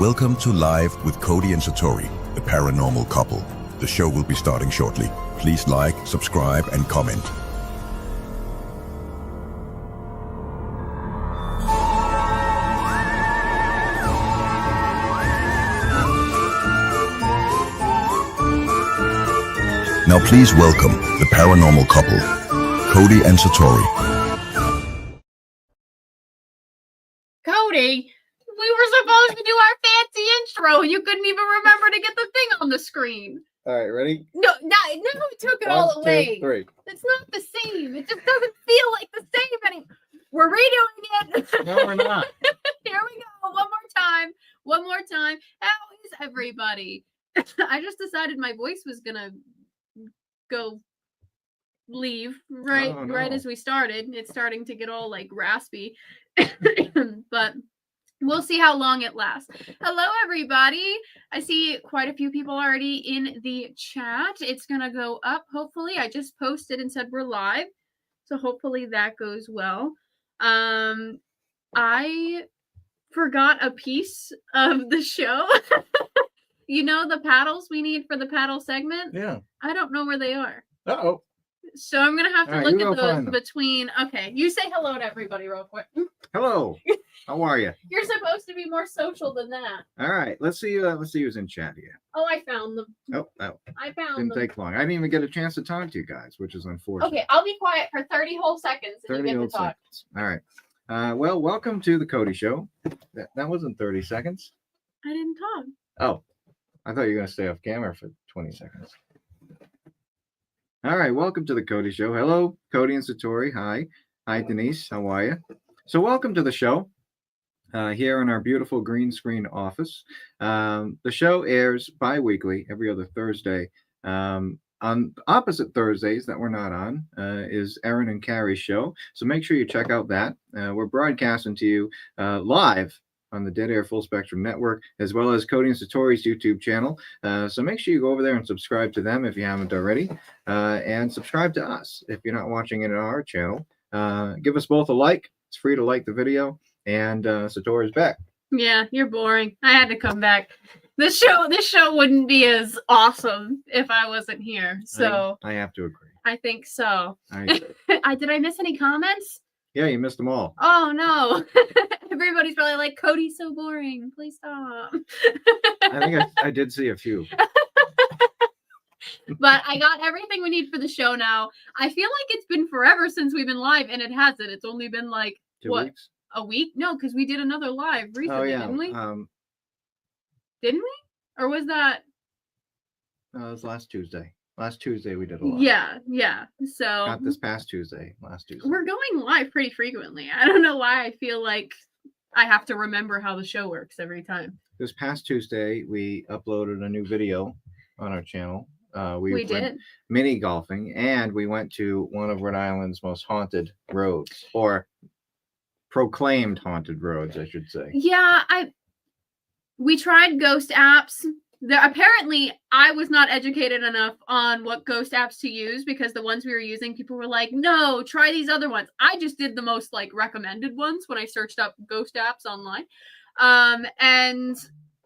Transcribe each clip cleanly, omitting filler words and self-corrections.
Welcome to Live with Cody and Satori, the paranormal couple. The show will be starting shortly. Please like, subscribe, and comment. Now please welcome the paranormal couple, Cody and Satori. Cody, we were supposed to do our fancy intro. You couldn't even remember to get the thing on the screen. All right, ready? No, we took it all away. 1, 2, 3. It's not the same. It just doesn't feel like the same anymore. We're redoing it. No, we're not. Here we go. One more time. How is everybody? I just decided my voice was gonna go leave right as we started. It's starting to get all like raspy. But we'll see how long it lasts. Hello, everybody. I see quite a few people already in the chat. It's going to go up, hopefully. I just posted and said we're live, so hopefully that goes well. I forgot a piece of the show. You know the paddles we need for the paddle segment? Yeah. I don't know where they are. Uh-oh. So I'm going to have to look at those between... Them. Okay, you say hello to everybody real quick. Hello. How are you? You're supposed to be more social than that. All right. Let's see who's in chat here. Oh, I found them. Oh. I found Didn't them. take long. I didn't even get a chance to talk to you guys, which is unfortunate. Okay, I'll be quiet for 30 whole seconds and 30 you get whole to talk. seconds. All right. Well, welcome to the Cody Show. That wasn't 30 seconds. I didn't talk. Oh. I thought you were going to stay off camera for 20 seconds. All right, welcome to the Cody Show. Hello, Cody and Satori. Hi. Hi, Denise. How are you? So welcome to the show here in our beautiful green screen office. The show airs bi-weekly every other Thursday. On opposite Thursdays that we're not on is Erin and Carrie's show. So make sure you check out that. We're broadcasting to you live on the Dead Air Full Spectrum Network, as well as Cody and Satori's YouTube channel. So make sure you go over there and subscribe to them if you haven't already, and subscribe to us if you're not watching it on our channel. Give us both a like. It's free to like the video, and Satori's back. Yeah, you're boring. I had to come back. This show wouldn't be as awesome if I wasn't here. So I have to agree. I think so. Did I miss any comments? Yeah, you missed them all. Oh no. Everybody's probably like, Cody's so boring. Please stop. I think I did see a few. But I got everything we need for the show now. I feel like it's been forever since we've been live, and it hasn't. It's only been like 2 weeks? A week? No, because we did another live recently, didn't we? Didn't we? Or was that? It was last Tuesday. Last Tuesday we did a live. Yeah. So not this past Tuesday. Last Tuesday. We're going live pretty frequently. I don't know why I feel like I have to remember how the show works every time. This past Tuesday we uploaded a new video on our channel. We did mini golfing, and we went to one of Rhode Island's most haunted roads, or proclaimed haunted roads, I should say. Yeah, we tried ghost apps. Apparently, I was not educated enough on what ghost apps to use, because the ones we were using, people were like, no, try these other ones. I just did the most like recommended ones when I searched up ghost apps online. And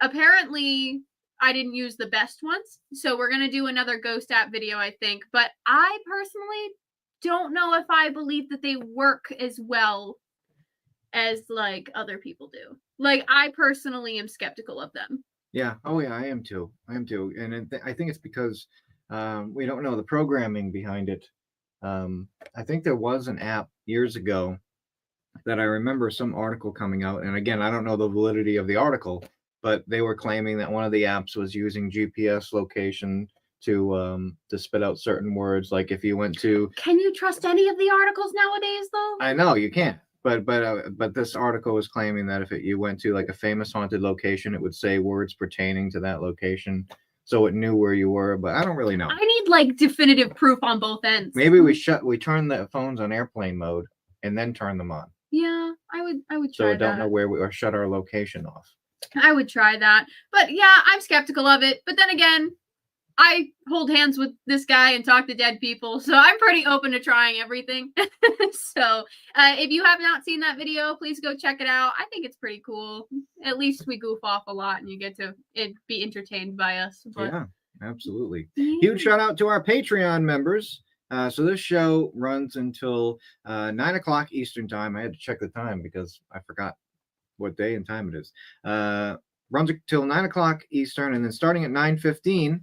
apparently I didn't use the best ones. So we're going to do another ghost app video, I think. But I personally don't know if I believe that they work as well as like other people do. Like, I personally am skeptical of them. Yeah. Oh, yeah, I am too. And I think it's because we don't know the programming behind it. I think there was an app years ago that I remember some article coming out. And again, I don't know the validity of the article, but they were claiming that one of the apps was using GPS location to spit out certain words. Like if you went to... Can you trust any of the articles nowadays, though? I know, you can't. But this article was claiming that if you went to like a famous haunted location, it would say words pertaining to that location, so it knew where you were. But I don't really know. I need like definitive proof on both ends. Maybe we turn the phones on airplane mode and then turn them on. Yeah, I would try that. So I don't know where or shut our location off. I would try that. But yeah, I'm skeptical of it. But then again, I hold hands with this guy and talk to dead people, so I'm pretty open to trying everything. So if you have not seen that video, please go check it out. I think it's pretty cool. At least we goof off a lot and you get to be entertained by us. But, yeah, absolutely. yeah. Huge shout out to our Patreon members. So this show runs until 9 o'clock Eastern time. I had to check the time because I forgot what day and time it is. Runs until 9 o'clock Eastern, and then starting at 9:15,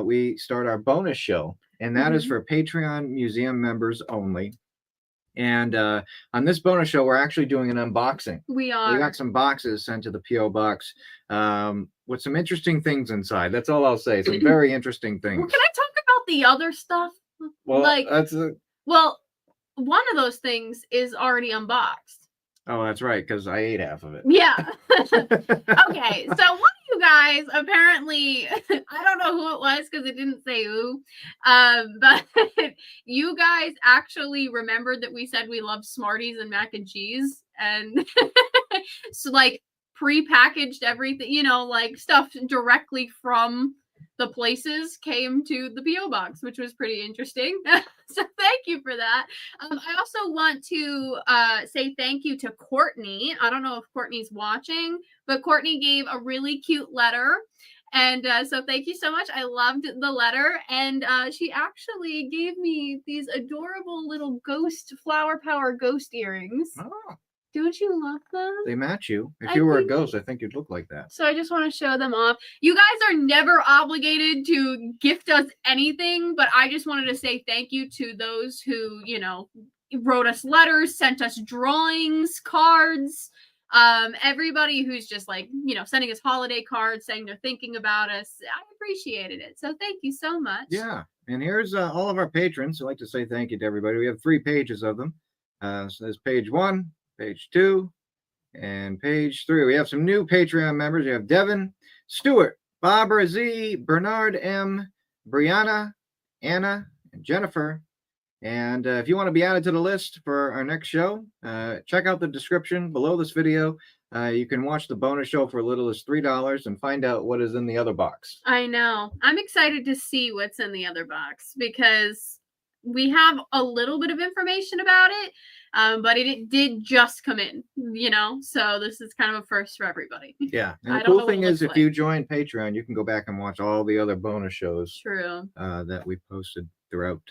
we start our bonus show, and that is for Patreon museum members only. And on this bonus show, we're actually doing an unboxing. We are. We got some boxes sent to the P.O. Box with some interesting things inside. That's all I'll say. Some very interesting things. Well, can I talk about the other stuff? Well, Well, one of those things is already unboxed. Oh, that's right, because I ate half of it. Yeah. Okay, so one of you guys apparently, I don't know who it was because it didn't say who, but you guys actually remembered that we said we love Smarties and mac and cheese, and so like pre-packaged everything, you know, like stuff directly from the places came to the P.O. box, which was pretty interesting. So thank you for that. I also want to say thank you to Courtney. I don't know if Courtney's watching, but Courtney gave a really cute letter. And so thank you so much. I loved the letter. And she actually gave me these adorable little ghost flower power ghost earrings. Oh. Don't you love them? They match you. If you were a ghost, I think you'd look like that. So I just want to show them off. You guys are never obligated to gift us anything, but I just wanted to say thank you to those who, you know, wrote us letters, sent us drawings, cards, everybody who's just like, you know, sending us holiday cards, saying they're thinking about us. I appreciated it. So thank you so much. Yeah. And here's all of our patrons. I'd like to say thank you to everybody. We have 3 pages of them. So there's page 1. Page 2 and page 3. We have some new Patreon members. We have Devin, Stuart, Barbara Z, Bernard M, Brianna, Anna, and Jennifer. And if you want to be added to the list for our next show, check out the description below this video. You can watch the bonus show for as little as $3 and find out what is in the other box. I know. I'm excited to see what's in the other box because we have a little bit of information about it. But it did just come in, you know, so this is kind of a first for everybody. Yeah, and the cool thing is if you join Patreon, you can go back and watch all the other bonus shows. True. That we posted throughout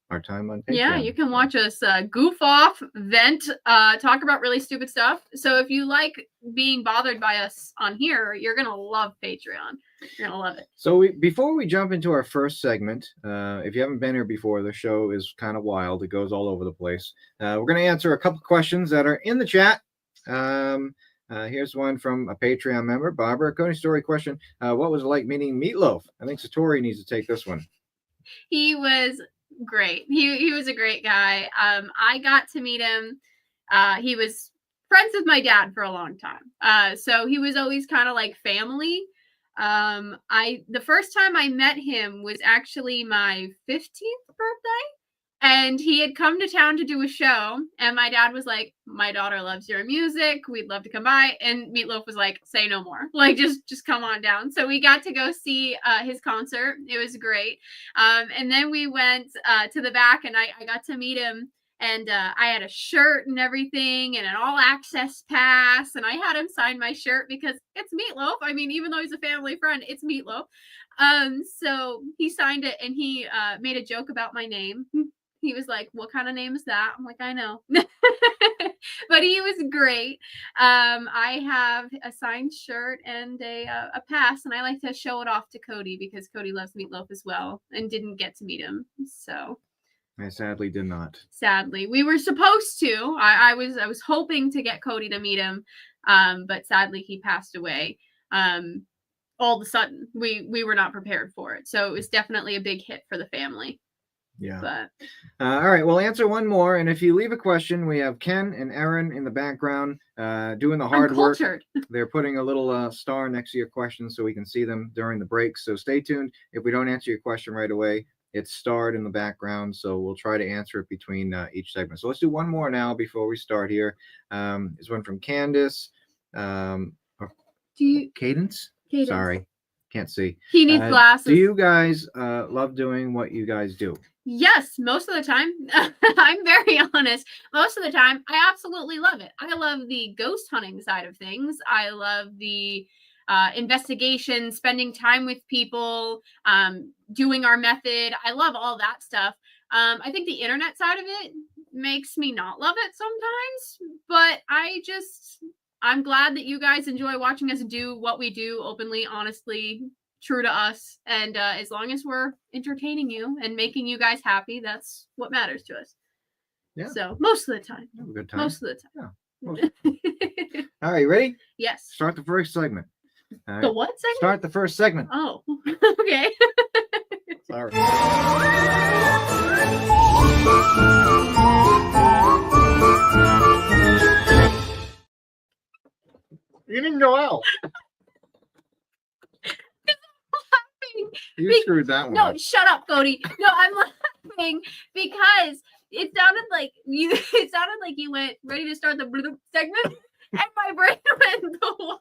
our time on Patreon. Yeah, you can watch us goof off, vent, talk about really stupid stuff. So if you like being bothered by us on here, you're gonna love Patreon. You're gonna love it. So before we jump into our first segment, if you haven't been here before, the show is kind of wild. It goes all over the place. We're going to answer a couple questions that are in the chat. Here's one from a Patreon member, Barbara. Cody Story question: what was it like meeting Meatloaf? I think Satori needs to take this one. He was great. He was a great guy. I got to meet him. He was friends with my dad for a long time. So he was always kind of like family. The first time I met him was actually my 15th birthday, and he had come to town to do a show, and my dad was like, my daughter loves your music, we'd love to come by. And Meatloaf was like, say no more, like just come on down. So we got to go see his concert. It was great. And then we went to the back, and I got to meet him. And I had a shirt and everything and an all-access pass. And I had him sign my shirt because it's Meatloaf. I mean, even though he's a family friend, it's Meatloaf. So he signed it, and he made a joke about my name. He was like, what kind of name is that? I'm like, I know. But he was great. I have a signed shirt and a pass, and I like to show it off to Cody because Cody loves Meatloaf as well and didn't get to meet him. So... I sadly did not. Sadly, we were supposed to. I was hoping to get Cody to meet him, but sadly he passed away. All of a sudden, we were not prepared for it, so it was definitely a big hit for the family. Yeah. But all right, we'll answer one more, and if you leave a question, we have Ken and Erin in the background doing the hard work. They're putting a little star next to your question so we can see them during the break. So stay tuned. If we don't answer your question right away, it's starred in the background, so we'll try to answer it between each segment. So let's do one more now before we start here. Is one from Candace. Cadence? Cadence. Sorry. can't see. He needs glasses. Do you guys love doing what you guys do? Yes, most of the time. I'm very honest. Most of the time, I absolutely love it. I love the ghost hunting side of things. I love the investigation, spending time with people, doing our method. I love all that stuff. I think the internet side of it makes me not love it sometimes, but I'm glad that you guys enjoy watching us do what we do openly, honestly, true to us. And as long as we're entertaining you and making you guys happy, that's what matters to us. Yeah. So most of the time. Have a good time. Most of the time. Yeah. All right, ready? Yes. Start the first segment. All right. The what segment? Start the first segment. Oh, okay. Sorry. You didn't go out. You screwed that one No, up. shut up, Cody. No, I'm laughing because it sounded like you went ready to start the segment, and my brain went the what?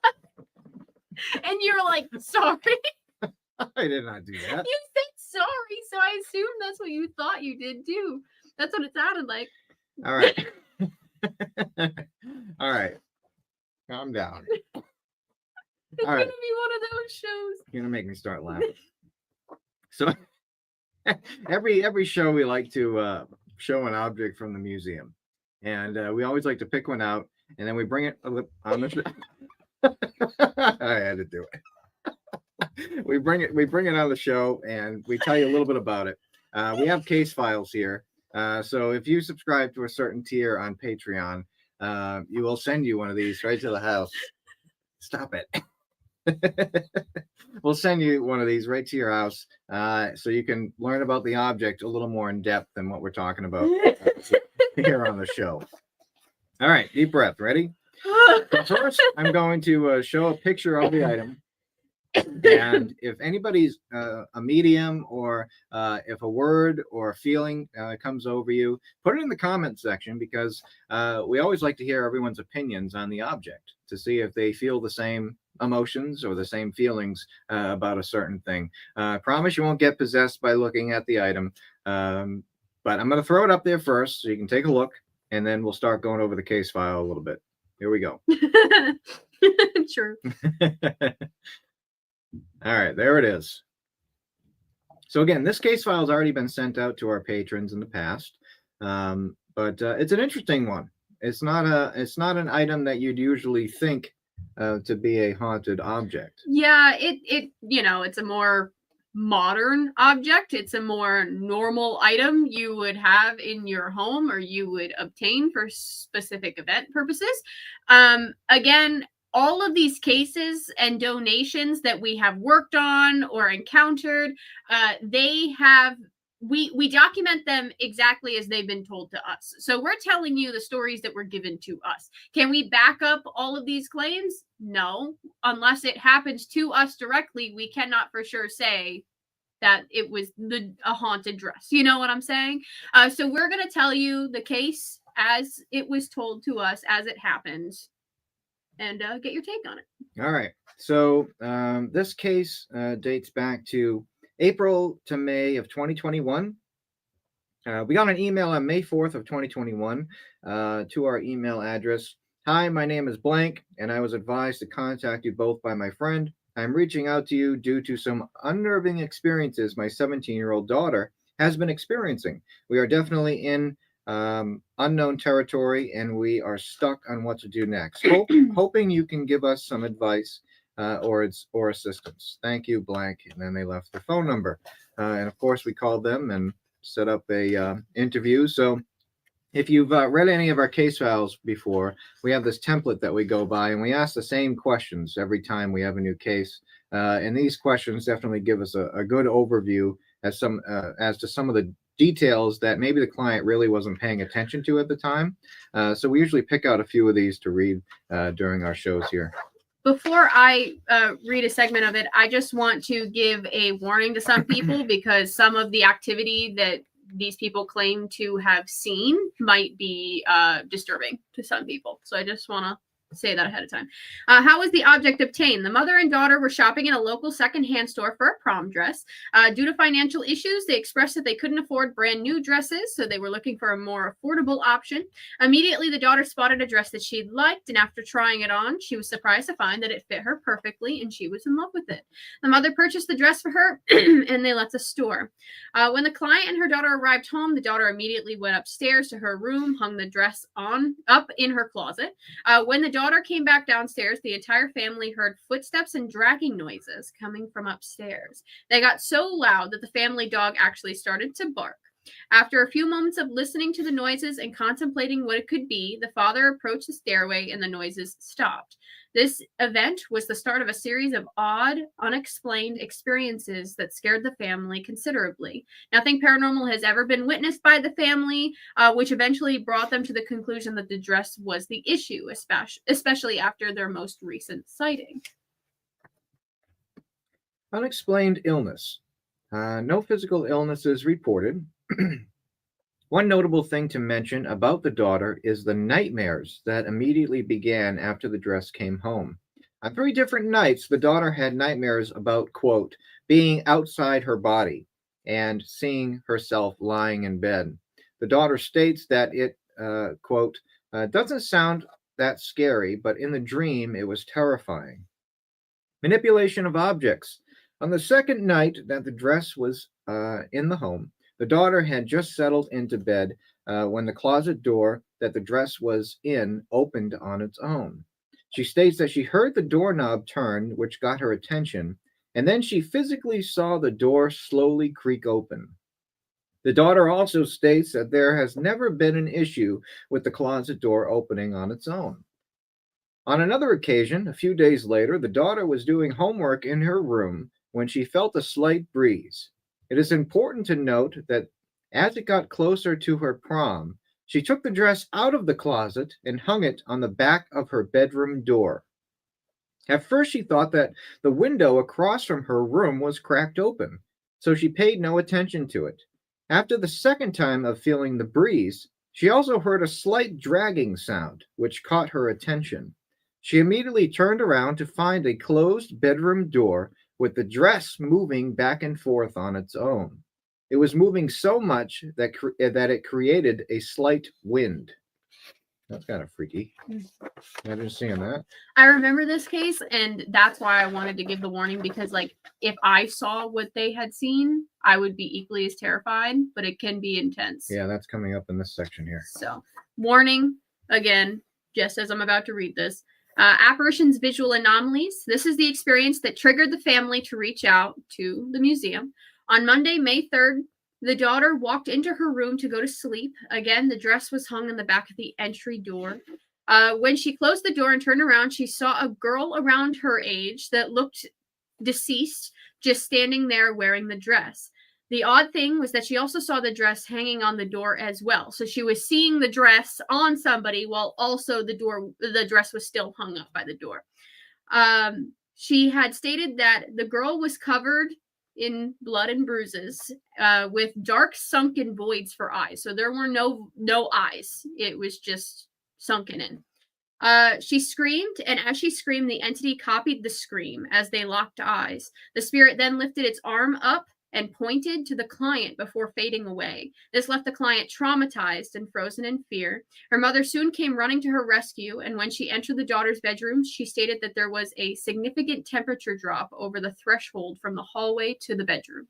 And you were like, sorry. I did not do that. You said sorry, so I assumed that's what you thought you did too. That's what it sounded like. All right. All right. Calm down. It's All right. gonna be one of those shows. You're gonna make me start laughing. So every show we like to show an object from the museum, and we always like to pick one out, and then we bring it on the show. I had to do it. We bring it on the show, and we tell you a little bit about it. We have case files here, so if you subscribe to a certain tier on Patreon, you will send you one of these right to the house. Stop it. We'll send you one of these right to your house, so you can learn about the object a little more in depth than what we're talking about here on the show. All right, deep breath. Ready? So first, I'm going to show a picture of the item, and if anybody's a medium, or if a word or a feeling comes over you, put it in the comment section, because we always like to hear everyone's opinions on the object to see if they feel the same emotions or the same feelings about a certain thing. I promise you won't get possessed by looking at the item, but I'm going to throw it up there first so you can take a look, and then we'll start going over the case file a little bit. Here we go. True. All right, there it is. So again, this case file has already been sent out to our patrons in the past, but it's an interesting one. It's not an item that you'd usually think to be a haunted object. Yeah, it's a more modern object. It's a more normal item you would have in your home, or you would obtain for specific event purposes. Again, all of these cases and donations that we have worked on or encountered, we document them exactly as they've been told to us. So we're telling you the stories that were given to us. Can we back up all of these claims? No. Unless it happens to us directly, we cannot for sure say that it was a haunted dress. You know what I'm saying? So we're going to tell you the case as it was told to us, as it happened, and get your take on it. All right. So this case dates back to April to May of 2021. We got an email on May 4th of 2021 to our email address. Hi, my name is blank, and I was advised to contact you both by my friend. I'm reaching out to you due to some unnerving experiences my 17-year-old daughter has been experiencing. We are definitely in unknown territory, and we are stuck on what to do next. Hoping you can give us some advice or assistance. Thank you, blank. And then they left their phone number. And of course, we called them and set up a interview. So if you've read any of our case files before, we have this template that we go by, and we ask the same questions every time we have a new case. And these questions definitely give us a good overview as to some of the details that maybe the client really wasn't paying attention to at the time. So we usually pick out a few of these to read during our shows here. Before I read a segment of it, I just want to give a warning to some people, because some of the activity that these people claim to have seen might be disturbing to some people. So I just want to say that ahead of time. How was the object obtained? The mother and daughter were shopping in a local secondhand store for a prom dress. Due to financial issues, they expressed that they couldn't afford brand new dresses, so they were looking for a more affordable option. Immediately, the daughter spotted a dress that she liked, and after trying it on, she was surprised to find that it fit her perfectly, and she was in love with it. The mother purchased the dress for her, and they left the store. When the client and her daughter arrived home, the daughter immediately went upstairs to her room, hung the dress up in her closet. When the daughter came back downstairs, the entire family heard footsteps and dragging noises coming from upstairs. They got so loud that the family dog actually started to bark. After a few moments of listening to the noises and contemplating what it could be, the father approached the stairway and the noises stopped. This event was the start of a series of odd, unexplained experiences that scared the family considerably. Nothing paranormal has ever been witnessed by the family, which eventually brought them to the conclusion that the dress was the issue, especially after their most recent sighting. Unexplained illness. No physical illnesses reported. One notable thing to mention about the daughter is the nightmares that immediately began after the dress came home. On 3 different nights, the daughter had nightmares about, quote, being outside her body and seeing herself lying in bed. The daughter states that it, quote, doesn't sound that scary, but in the dream, it was terrifying. Manipulation of objects. On the second night that the dress was in the home, the daughter had just settled into bed when the closet door that the dress was in opened on its own. She states that she heard the doorknob turn, which got her attention, and then she physically saw the door slowly creak open. The daughter also states that there has never been an issue with the closet door opening on its own. On another occasion, a few days later, the daughter was doing homework in her room when she felt a slight breeze. It is important to note that as it got closer to her prom, she took the dress out of the closet and hung it on the back of her bedroom door. At first, she thought that the window across from her room was cracked open, so she paid no attention to it. After the second time of feeling the breeze, she also heard a slight dragging sound, which caught her attention. She immediately turned around to find a closed bedroom door with the dress moving back and forth on its own. It was moving so much that it created a slight wind. That's kind of freaky. Imagine seeing that. I remember this case, and that's why I wanted to give the warning, because, like, if I saw what they had seen, I would be equally as terrified, but it can be intense. Yeah, that's coming up in this section here. So, warning, again, just as I'm about to read this. Apparitions, visual anomalies. This is the experience that triggered the family to reach out to the museum. On Monday, May 3rd, the daughter walked into her room to go to sleep. Again, the dress was hung in the back of the entry door. When she closed the door and turned around, she saw a girl around her age that looked deceased, just standing there wearing the dress. The odd thing was that she also saw the dress hanging on the door as well. So she was seeing the dress on somebody while also the dress was still hung up by the door. She had stated that the girl was covered in blood and bruises with dark sunken voids for eyes. So there were no eyes. It was just sunken in. She screamed, and as she screamed, the entity copied the scream as they locked eyes. The spirit then lifted its arm up and pointed to the client before fading away. This left the client traumatized and frozen in fear. Her mother soon came running to her rescue, and when she entered the daughter's bedroom, she stated that there was a significant temperature drop over the threshold from the hallway to the bedroom.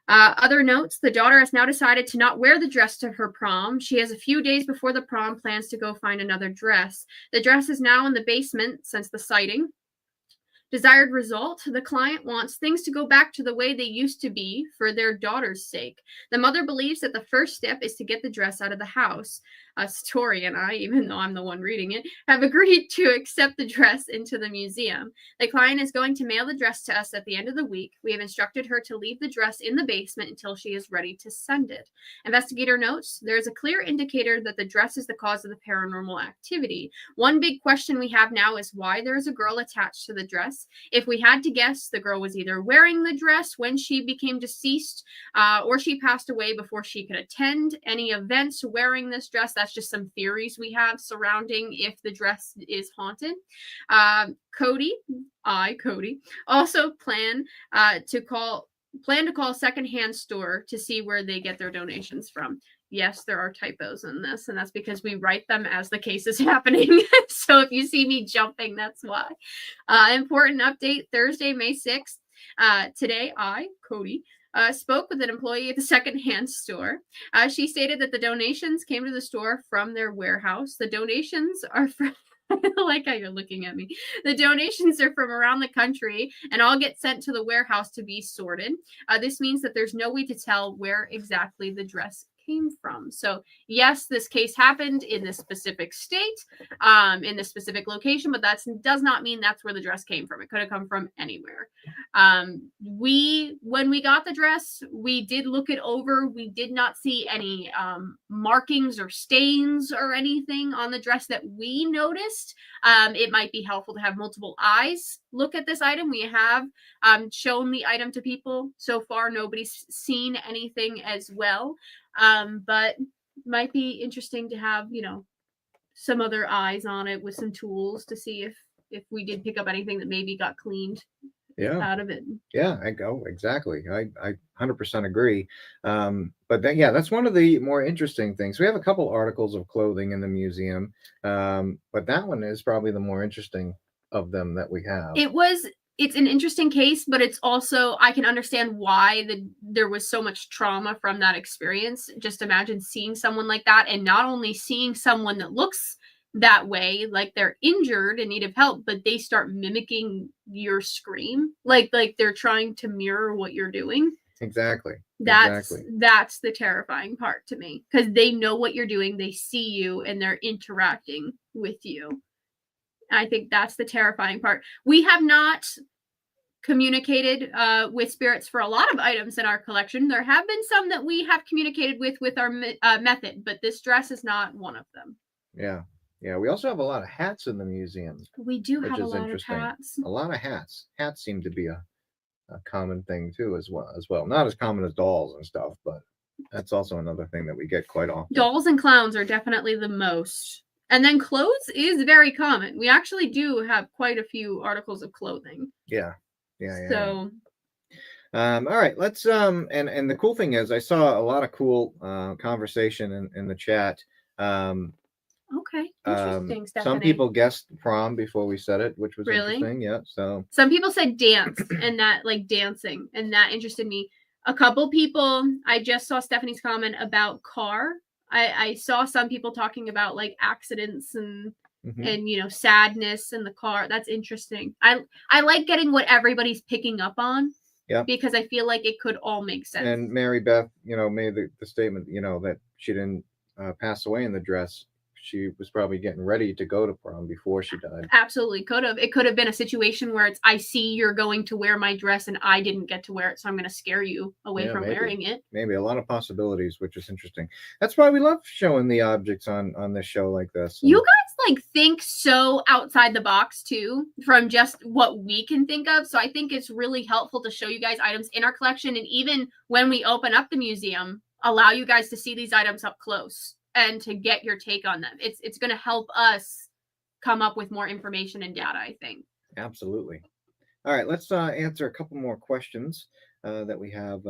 Other notes, the daughter has now decided to not wear the dress to her prom. She has a few days before the prom plans to go find another dress. The dress is now in the basement since the sighting. Desired result, the client wants things to go back to the way they used to be for their daughter's sake. The mother believes that the first step is to get the dress out of the house. Satori and I, even though I'm the one reading it, have agreed to accept the dress into the museum. The client is going to mail the dress to us at the end of the week. We have instructed her to leave the dress in the basement until she is ready to send it. Investigator notes, there is a clear indicator that the dress is the cause of the paranormal activity. One big question we have now is why there is a girl attached to the dress. If we had to guess, the girl was either wearing the dress when she became deceased, or she passed away before she could attend any events wearing this dress. That's That's just some theories we have surrounding if the dress is haunted. Cody, also plan to call secondhand store to see where they get their donations from. Yes, there are typos in this, and that's because we write them as the case is happening. So if you see me jumping, that's why. Important update, Thursday, May 6th. Today, Cody, spoke with an employee at the secondhand store. She stated that the donations came to the store from their warehouse. The donations are from... I like how you're looking at me. The donations are from around the country and all get sent to the warehouse to be sorted. This means that there's no way to tell where exactly the dress came from. So yes, this case happened in this specific state, in this specific location, but that does not mean that's where the dress came from. It could have come from anywhere. When we got the dress, we did look it over. We did not see any markings or stains or anything on the dress that we noticed. It might be helpful to have multiple eyes look at this item. We have shown the item to people. So far, nobody's seen anything as well. But might be interesting to have, some other eyes on it with some tools to see if we did pick up anything that maybe got cleaned out of it. Yeah, exactly. I 100% agree. But then, that's one of the more interesting things. We have a couple articles of clothing in the museum, but that one is probably the more interesting of them that we have. It's an interesting case, but it's also, I can understand why there was so much trauma from that experience. Just imagine seeing someone like that, and not only seeing someone that looks that way, like they're injured and need of help, but they start mimicking your scream, like they're trying to mirror what you're doing. Exactly. That's the terrifying part to me, because they know what you're doing, they see you, and they're interacting with you. I think that's the terrifying part. We have not communicated with spirits for a lot of items in our collection. There have been some that we have communicated with our method, but this dress is not one of them. Yeah. We also have a lot of hats in the museum. We do have a lot of hats. A lot of hats. Hats seem to be a common thing too, as well. Not as common as dolls and stuff, but that's also another thing that we get quite often. Dolls and clowns are definitely the most. And then clothes is very common. We actually do have quite a few articles of clothing. Yeah. So, all right, let's and the cool thing is, I saw a lot of cool conversation in the chat. Okay, interesting, Stephanie. Some people guessed prom before we said it, which was really interesting. Yeah. So some people said dance and that, like dancing, and that interested me. A couple people, I just saw Stephanie's comment about car. I saw some people talking about like accidents and sadness in the car. That's interesting. I like getting what everybody's picking up on. Yeah. Because I feel like it could all make sense. And Mary Beth, made the statement, that she didn't pass away in the dress. She was probably getting ready to go to prom before she died. Absolutely could have. It could have been a situation where I see you're going to wear my dress and I didn't get to wear it, so I'm going to scare you away from wearing it. Maybe a lot of possibilities, which is interesting. That's why we love showing the objects on this show like this. You guys think so outside the box too, from just what we can think of. So I think it's really helpful to show you guys items in our collection, and even when we open up the museum, allow you guys to see these items up close and to get your take on them. It's going to help us come up with more information and data, I think. Absolutely. All right, let's answer a couple more questions that we have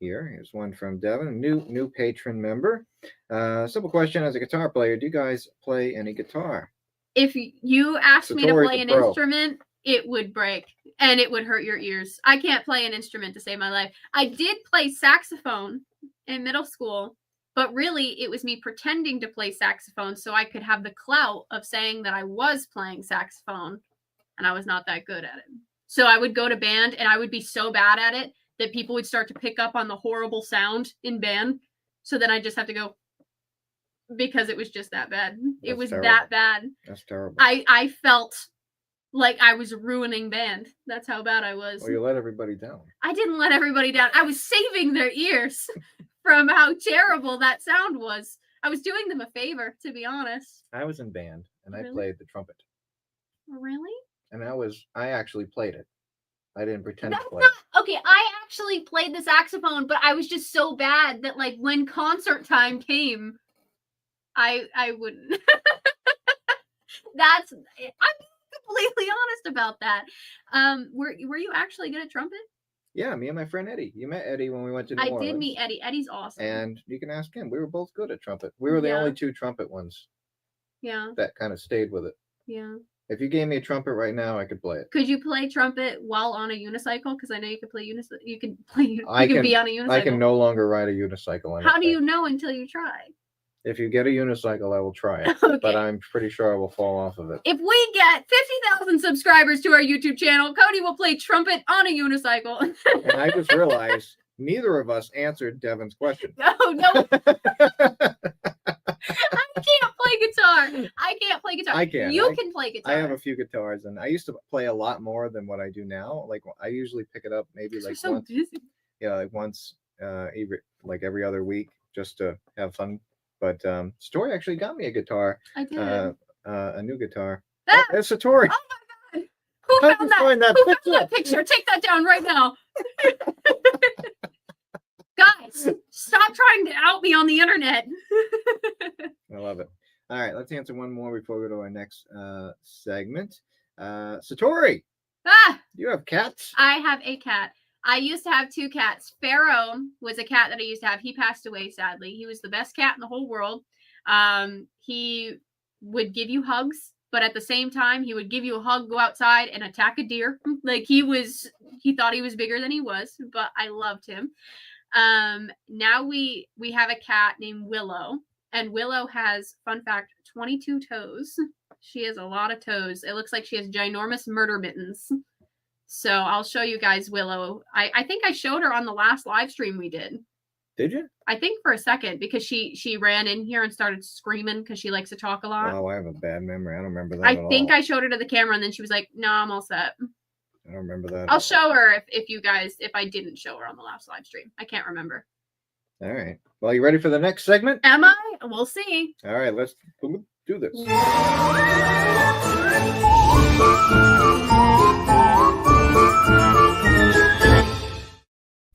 here. Here's one from Devin, a new patron member. Simple question: as a guitar player, do you guys play any guitar? If you asked me to play an instrument, it would break and it would hurt your ears. I can't play an instrument to save my life. I did play saxophone in middle school, but really it was me pretending to play saxophone so I could have the clout of saying that I was playing saxophone, and I was not that good at it. So I would go to band and I would be so bad at it that people would start to pick up on the horrible sound in band. So then I just have to go, because it was just that bad. It was terrible. That bad. That's terrible. I felt like I was ruining band. That's how bad I was. Well, you let everybody down. I didn't let everybody down. I was saving their ears from how terrible that sound was. I was doing them a favor, to be honest. I was in band and I played the trumpet. Really? And I actually played it. I didn't pretend to play. Okay, I actually played the saxophone, but I was just so bad that like when concert time came, I wouldn't. I'm completely honest about that. Were you actually good at trumpet? Yeah, me and my friend Eddie. You met Eddie when we went to New Orleans. I did meet Eddie. Eddie's awesome. And you can ask him. We were both good at trumpet. We were the only two trumpet ones. Yeah. That kind of stayed with it. Yeah. If you gave me a trumpet right now, I could play it. Could you play trumpet while on a unicycle? Because I know you can play unicycle. You can play. You can be on a unicycle. I can no longer ride a unicycle. How do you know until you try? If you get a unicycle, I will try it. Okay. But I'm pretty sure I will fall off of it. If we get 50,000 subscribers to our YouTube channel, Cody will play trumpet on a unicycle. And I just realized neither of us answered Devin's question. No. I can't play guitar. I can. You can play guitar. I have a few guitars, and I used to play a lot more than what I do now. Like I usually pick it up maybe like so once. busy. Yeah, like once every other week just to have fun. But Satori actually got me a guitar. I did. A new guitar. Ah! Oh, it's Satori. Oh my god! Who found that? Who found that picture? Take that down right now. Guys, stop trying to out me on the internet. I love it. All right, let's answer one more before we go to our next segment. Satori, you have cats? I have a cat. I used to have two cats. Pharaoh was a cat that I used to have. He passed away, sadly. He was the best cat in the whole world. He would give you hugs, but at the same time, he would give you a hug, go outside, and attack a deer. Like he thought he was bigger than he was, but I loved him. Now we have a cat named Willow, and Willow has, fun fact, 22 toes. She has a lot of toes. It looks like she has ginormous murder mittens. So I'll show you guys Willow. I think I showed her on the last live stream we did. Did you? I think for a second, because she ran in here and started screaming because she likes to talk a lot. Oh, I have a bad memory. I don't remember that I think I showed her to the camera, and then she was like, no, I'm all set. I don't remember that. I'll show her if I didn't show her on the last live stream. I can't remember. All right. Well, you ready for the next segment? Am I? We'll see. All right, let's do this.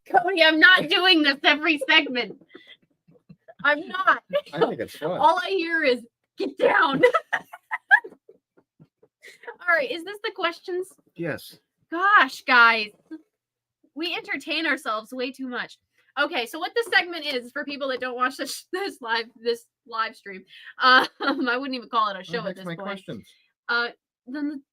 Cody, I'm not doing this every segment. I'm not. I think it's fun. All I hear is, get down. All right, is this the questions? Yes. Gosh, guys. We entertain ourselves way too much. Okay, so what this segment is, for people that don't watch this live stream, I wouldn't even call it a show at this point. Questions. Then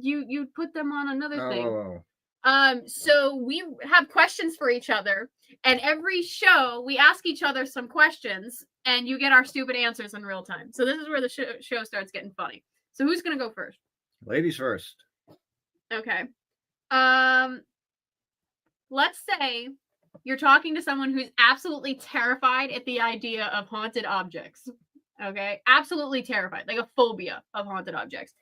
you put them on another thing. Oh. So we have questions for each other, and every show we ask each other some questions, and you get our stupid answers in real time. So this is where the show starts getting funny. So who's gonna go first? Ladies first. Okay. Let's say you're talking to someone who's absolutely terrified at the idea of haunted objects. Okay? Absolutely terrified, like a phobia of haunted objects.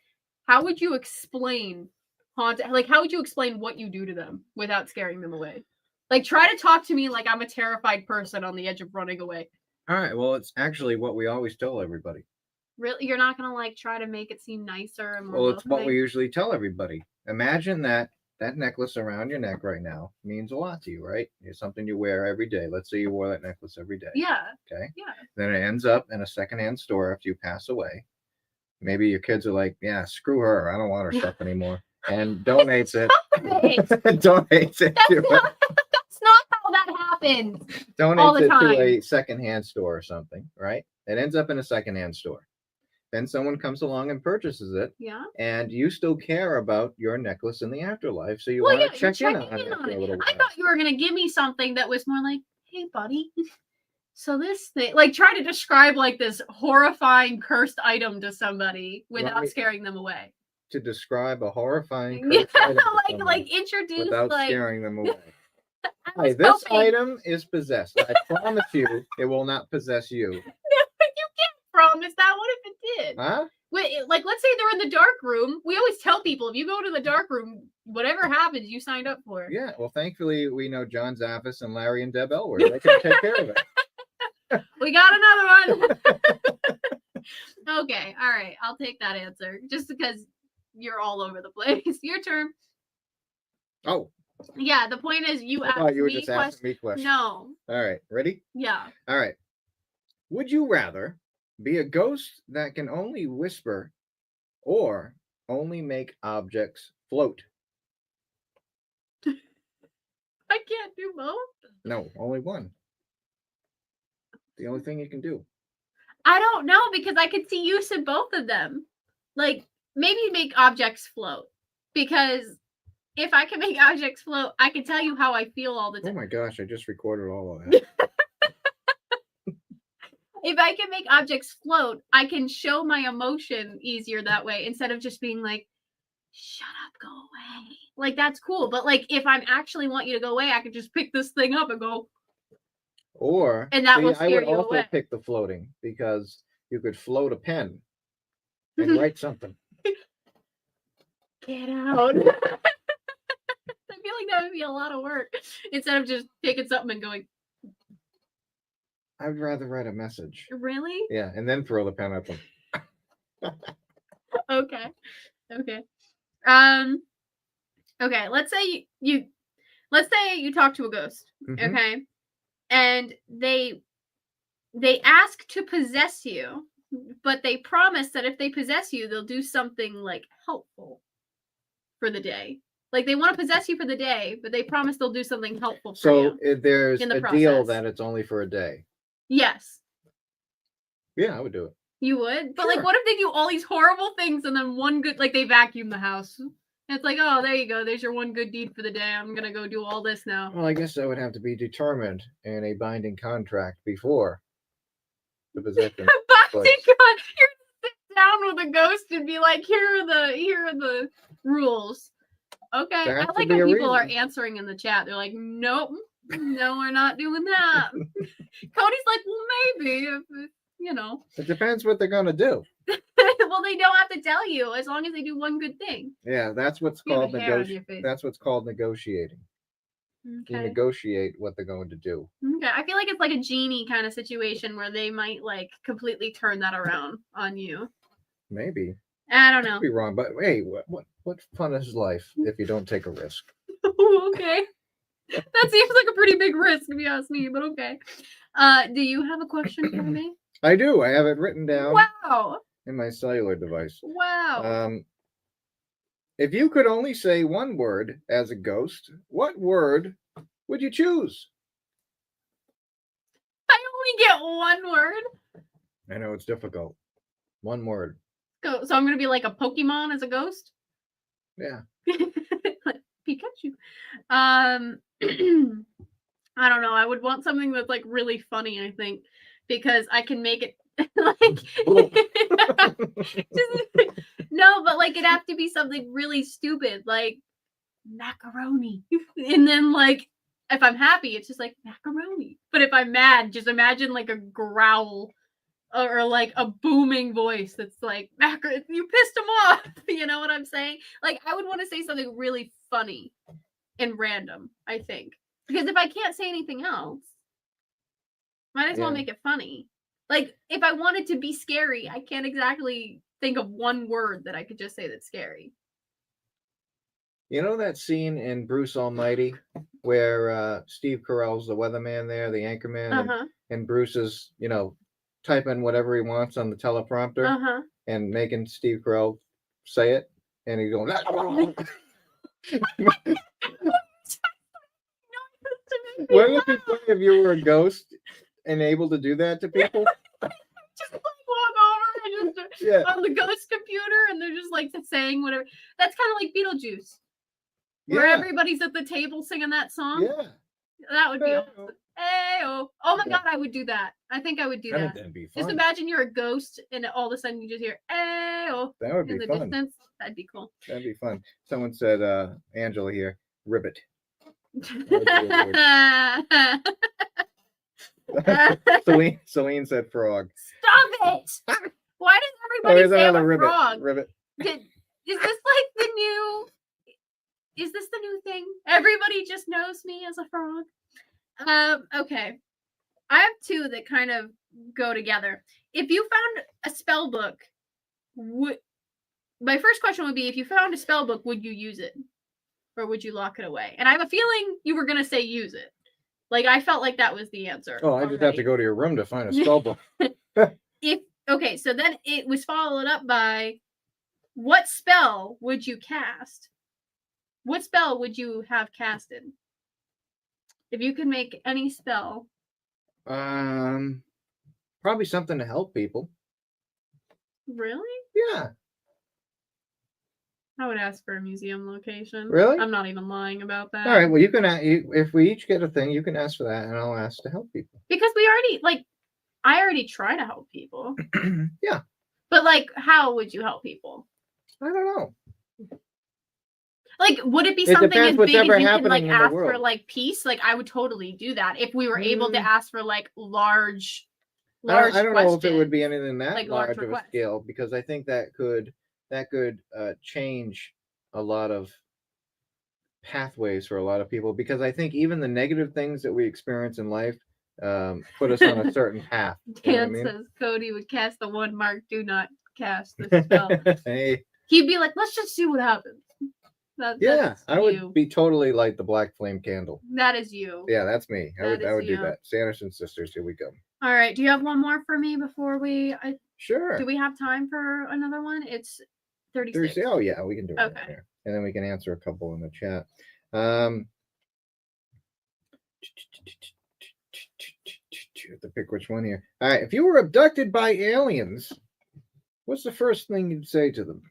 How would you explain how would you explain what you do to them without scaring them away? Like, try to talk to me like I'm a terrified person on the edge of running away. All right. Well, it's actually what we always tell everybody. Really? You're not going to try to make it seem nicer and more Well, it's what we usually tell everybody. Imagine that necklace around your neck right now means a lot to you, right? It's something you wear every day. Let's say you wore that necklace every day. Yeah. Okay. Yeah. Then it ends up in a secondhand store after you pass away. Maybe your kids are like, yeah, screw her. I don't want her stuff anymore. And donates it. Donates it to that's not how that happens. Donates it to a secondhand store or something, right? It ends up in a secondhand store. Then someone comes along and purchases it. Yeah. And you still care about your necklace in the afterlife. So you want to check in on it for a little while. I thought you were going to give me something that was more like, hey, buddy. So this thing, like, try to describe like this horrifying cursed item to somebody without scaring them away. To describe a horrifying cursed item to like introduce without scaring them away. Hey, this item is possessed. I promise you, it will not possess you. No, you can't promise that. What if it did? Huh? Wait, like, let's say they're in the dark room. We always tell people, if you go to the dark room, whatever happens, you signed up for. Yeah. Well, thankfully, we know John Zaffis and Larry and Deb Elwood. They can take care of it. We got another one. Okay. All right. I'll take that answer just because you're all over the place. Your turn. Oh. Yeah. The point is, you asked you were just asking me questions. No. All right. Ready? Yeah. All right. Would you rather Be a ghost that can only whisper or only make objects float. I can't do both. No, only one. The only thing you can do. I don't know because I could see use in both of them. Like maybe make objects float because if I can make objects float, I can tell you how I feel all the Oh time. my gosh, I just recorded all of that. If I can make objects float, I can show my emotion easier that way instead of just being like, shut up, go away. Like that's cool. But like if I actually want you to go away, I could just pick this thing up and go. Or And that will I scare would you also away. pick the floating because you could float a pen and write something. Get out. I feel like that would be a lot of work instead of just taking something and going, I would rather write a message. really? Yeah, and then throw the pen at them. Okay. Okay, let's say you talk to a ghost, Mhm. okay? And they ask to possess you, but they promise that if they possess you, they'll do something like helpful for the day. Like they want to possess you for the day, but they promise they'll do something helpful for you. So there's in the a deal process. that it's only for a day. Yes. Yeah, I would do it. You would? But Sure. like what if they do all these horrible things and then one good, like they vacuum the house? And it's like, oh, there you go. There's your one good deed for the day. I'm going to go do all this now. Well, I guess that would have to be determined in a binding contract before the possession. But place. you're going to sit down with a ghost and be like, here are the rules. Okay. There I has to like be how a people are reason. answering in the chat. They're like, nope, no, we're not doing that. Cody's like, well, maybe, if, you know. It depends what they're gonna do. Well, they don't have to tell you as long as they do one good thing. Yeah, that's what's You have called a hair on your face. That's what's called negotiating. You Okay. negotiate what they're going to do. Okay. I feel like it's like a genie kind of situation where they might like completely turn that around on you. Maybe. I don't know. Could be wrong, but hey, what fun is life if you don't take a risk? Okay. That seems like a pretty big risk if you ask me, but okay. Do you have a question for me? I do. I have it written down Wow. in my cellular device. Wow. If you could only say one word as a ghost, what word would you choose? I only get one word. I know it's difficult. One word. So I'm gonna be like a Pokemon as a ghost? Yeah. Like Pikachu. I don't know. I would want something that's like really funny, I think, because I can make it like no, but like it'd have to be something really stupid, like macaroni. And then like if I'm happy, it's just like macaroni. But if I'm mad, just imagine like a growl or like a booming voice that's like you pissed him off. You know what I'm saying? Like I would want to say something really funny and random, I think. Because if I can't say anything else, might as well make it funny. Like if I wanted to be scary, I can't exactly think of one word that I could just say that's scary. You know that scene in Bruce Almighty where Steve Carell's the weatherman there, the anchorman, and Bruce is, typing whatever he wants on the teleprompter and making Steve Carell say it, and he's going. Wouldn't it be funny if you were a ghost and able to do that to people? Just like walk over and just on the ghost computer, and they're just like saying whatever. That's kind of like Beetlejuice, where everybody's at the table singing that song. Yeah, that would be awesome. Hey-oh. Oh my god, I would do that. I think I would do that. That'd be fun. Just imagine you're a ghost, and all of a sudden you just hear hey-oh. That would be in the fun. distance. That'd be cool. That'd be fun. Someone said, Angela here, ribbit. Celine said frog. Stop it! Why does everybody say I'm a frog? Ribbit. Is this like the new? Is this the new thing? Everybody just knows me as a frog. Okay. I have two that kind of go together. If you found a spell book, my first question would be, if you found a spell book, would you use it? Or would you lock it away? And I have a feeling you were going to say use it. Like, I felt like that was the answer. Oh, I just have to go to your room to find a spell book. If Okay, so then it was followed up by, what spell would you cast? What spell would you have casted? If you could make any spell. Probably something to help people. Really? Yeah. I would ask for a museum location. Really? I'm not even lying about that. All right. Well, you can. If we each get a thing, you can ask for that, and I'll ask to help people. Because I already try to help people. Yeah. But how would you help people? I don't know. Would it be something as depends what's big as ever you can happening in the ask world. for peace? I would totally do that if we were able to ask for large I don't know if it would questions. be anything that Like large large of a requests. scale, because I think that could change a lot of pathways for a lot of people, because I think even the negative things that we experience in life put us on a certain path. You know what I Dan mean? says Cody would cast the one mark, do not cast the spell. Hey. He'd be like, let's just see what happens. That's I would be totally like the black flame candle. That is you. Yeah, that's me. I would do you. that. Sanderson sisters, here we go. All right. Do you have one more for me before we? Sure. Do we have time for another one? It's 36. Oh yeah, we can do it. Okay. Right here. And then we can answer a couple in the chat. To pick which one here. All right. If you were abducted by aliens, what's the first thing you'd say to them?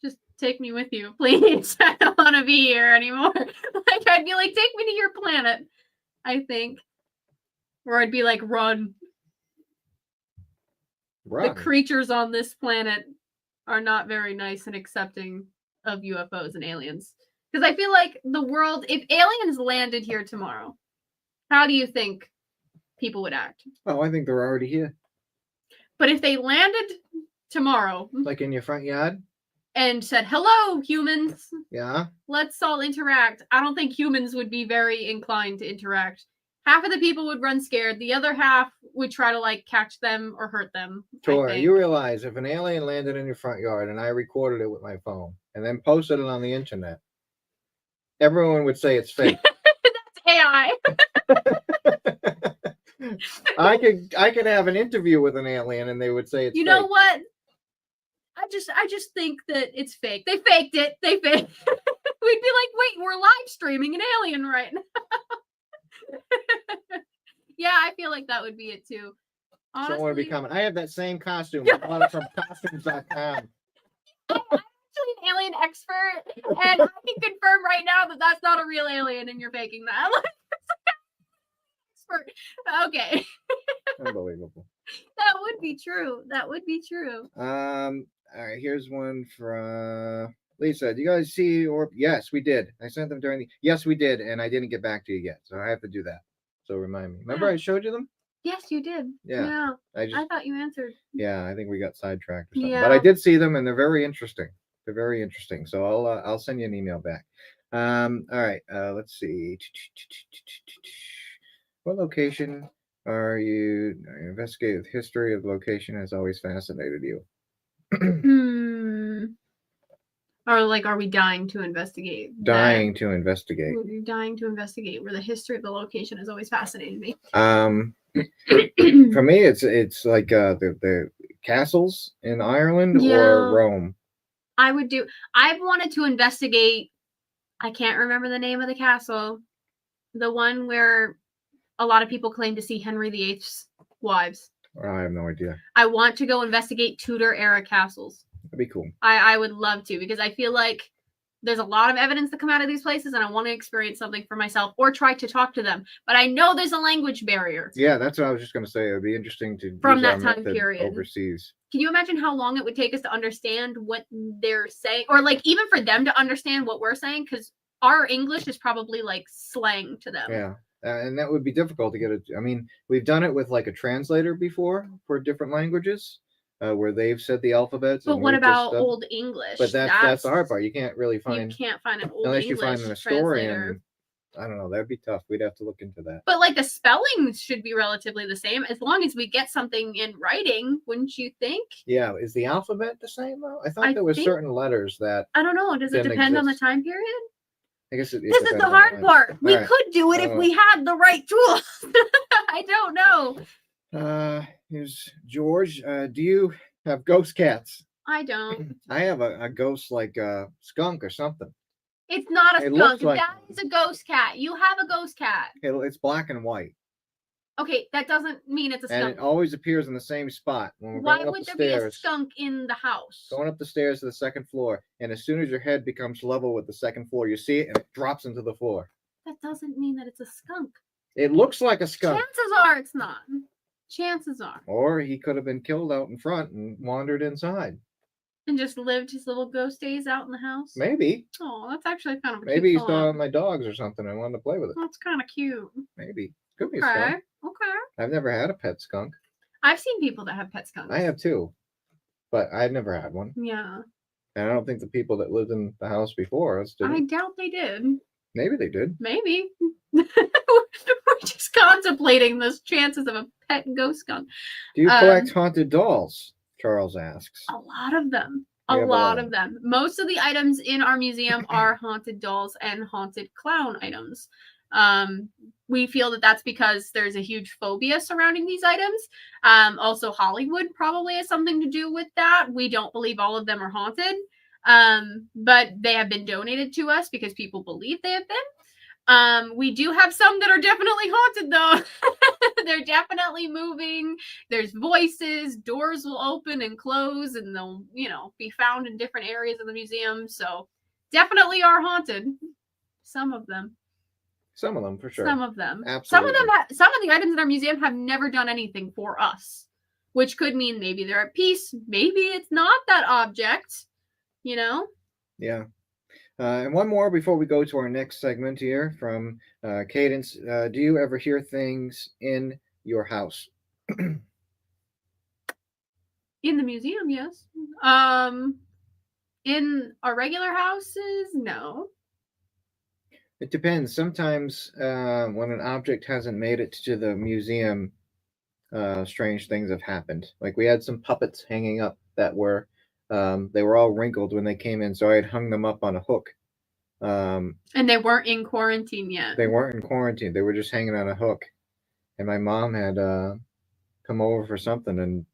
Just take me with you, please. I don't want to be here anymore. I'd be like, take me to your planet, I think. Or I'd be like, run. The creatures on this planet are not very nice and accepting of UFOs and aliens. Because I feel like the world, if aliens landed here tomorrow, how do you think people would act? Oh, I think they're already here. But if they landed tomorrow, like in your front yard, and said, hello, humans. Yeah. Let's all interact. I don't think humans would be very inclined to interact. Half of the people would run scared. The other half would try to catch them or hurt them. Tori, you realize if an alien landed in your front yard and I recorded it with my phone and then posted it on the internet, everyone would say it's fake. That's AI. I could have an interview with an alien and they would say it's fake. You know what? I just think that it's fake. They faked it. We'd be like, wait, we're live streaming an alien right now. Yeah, I feel like that would be it too. Honestly, someone would be coming. I have that same costume. I bought it from costumes.com. I'm actually an alien expert, and I can confirm right now that that's not a real alien, and you're faking that. Okay. Unbelievable. That would be true. All right, here's one from Lisa. Do you guys see or yes, we did. I sent them during the yes, we did, and I didn't get back to you yet, so I have to do that. So remind me. Remember I showed you them? Yes, you did. Yeah. I thought you answered. Yeah, I think we got sidetracked or something. Yeah. But I did see them and they're very interesting. So I'll send you an email back. All right, let's see. What location are you investigative history of location has always fascinated you? Or are we dying to investigate? Dying to investigate. We're dying to investigate where the history of the location has always fascinated me. For me, it's like the castles in Ireland or Rome. I've wanted to investigate. I can't remember the name of the castle. The one where a lot of people claim to see Henry VIII's wives. I have no idea. I want to go investigate Tudor era castles. That'd be cool. I would love to, because I feel like there's a lot of evidence that come out of these places, and I want to experience something for myself or try to talk to them. But I know there's a language barrier. Yeah, that's what I was just going to say. It would be interesting to from that time period overseas. Can you imagine how long it would take us to understand what they're saying, or even for them to understand what we're saying? Because our English is probably slang to them. Yeah. And that would be difficult to get it. I mean, we've done it with a translator before for different languages, where they've said the alphabets. But what about Old English? But that's the hard part. You can't really find. You can't find an Old unless English you find an historian. I don't know. That'd be tough. We'd have to look into that. But the spelling should be relatively the same, as long as we get something in writing, wouldn't you think? Yeah. Is the alphabet the same though? I thought there were certain letters that. I don't know. Does it depend on the time period? I guess this is the hard part. We could do it if we had the right tools. I don't know. Here's George. Do you have ghost cats? I don't. I have a ghost like a skunk or something. It's not a It skunk. looks like That is a ghost cat. You have a ghost cat. it's black and white, Okay, that doesn't mean it's a and skunk. it always appears in the same spot when we're Why going up would the there be a stairs. skunk in the house? Going up the stairs to the second floor, and as soon as your head becomes level with the second floor, you see it and it drops into the floor. That doesn't mean that it's a skunk. It looks like a skunk. Chances are it's not. Chances are. Or he could have been killed out in front and wandered inside. And just lived his little ghost days out in the house. Maybe. Oh, that's actually kind of a Maybe he cute saw thought. my dogs or something and wanted to play with it. That's kind of cute. Maybe. Could be a Okay. skunk. Okay. I've never had a pet skunk. I've seen people that have pet skunks. I have too, but I've never had one. Yeah. And I don't think the people that lived in the house before us did. I doubt they did. Maybe they did. Maybe. We're just contemplating the chances of a pet ghost skunk. Do you collect haunted dolls? Charles asks. A lot of them. We A have lot of them. Most of the items in our museum are haunted dolls and haunted clown items. We feel that that's because there's a huge phobia surrounding these items. Also, Hollywood probably has something to do with that. We don't believe all of them are haunted, but they have been donated to us because people believe they have been. We do have some that are definitely haunted, though. They're definitely moving. There's voices. Doors will open and close, and they'll, be found in different areas of the museum. So definitely are haunted. Some of them. Some of them, for sure. Some of them. Absolutely. Some of the items in our museum have never done anything for us, which could mean maybe they're at peace. Maybe it's not that object, Yeah. And one more before we go to our next segment here from Cadence. Do you ever hear things in your house? In the museum, yes. In our regular houses, no. It depends. Sometimes when an object hasn't made it to the museum, strange things have happened. Like we had some puppets hanging up that were, they were all wrinkled when they came in, so I had hung them up on a hook. And they weren't in quarantine yet. They weren't in quarantine. They were just hanging on a hook. And my mom had come over for something and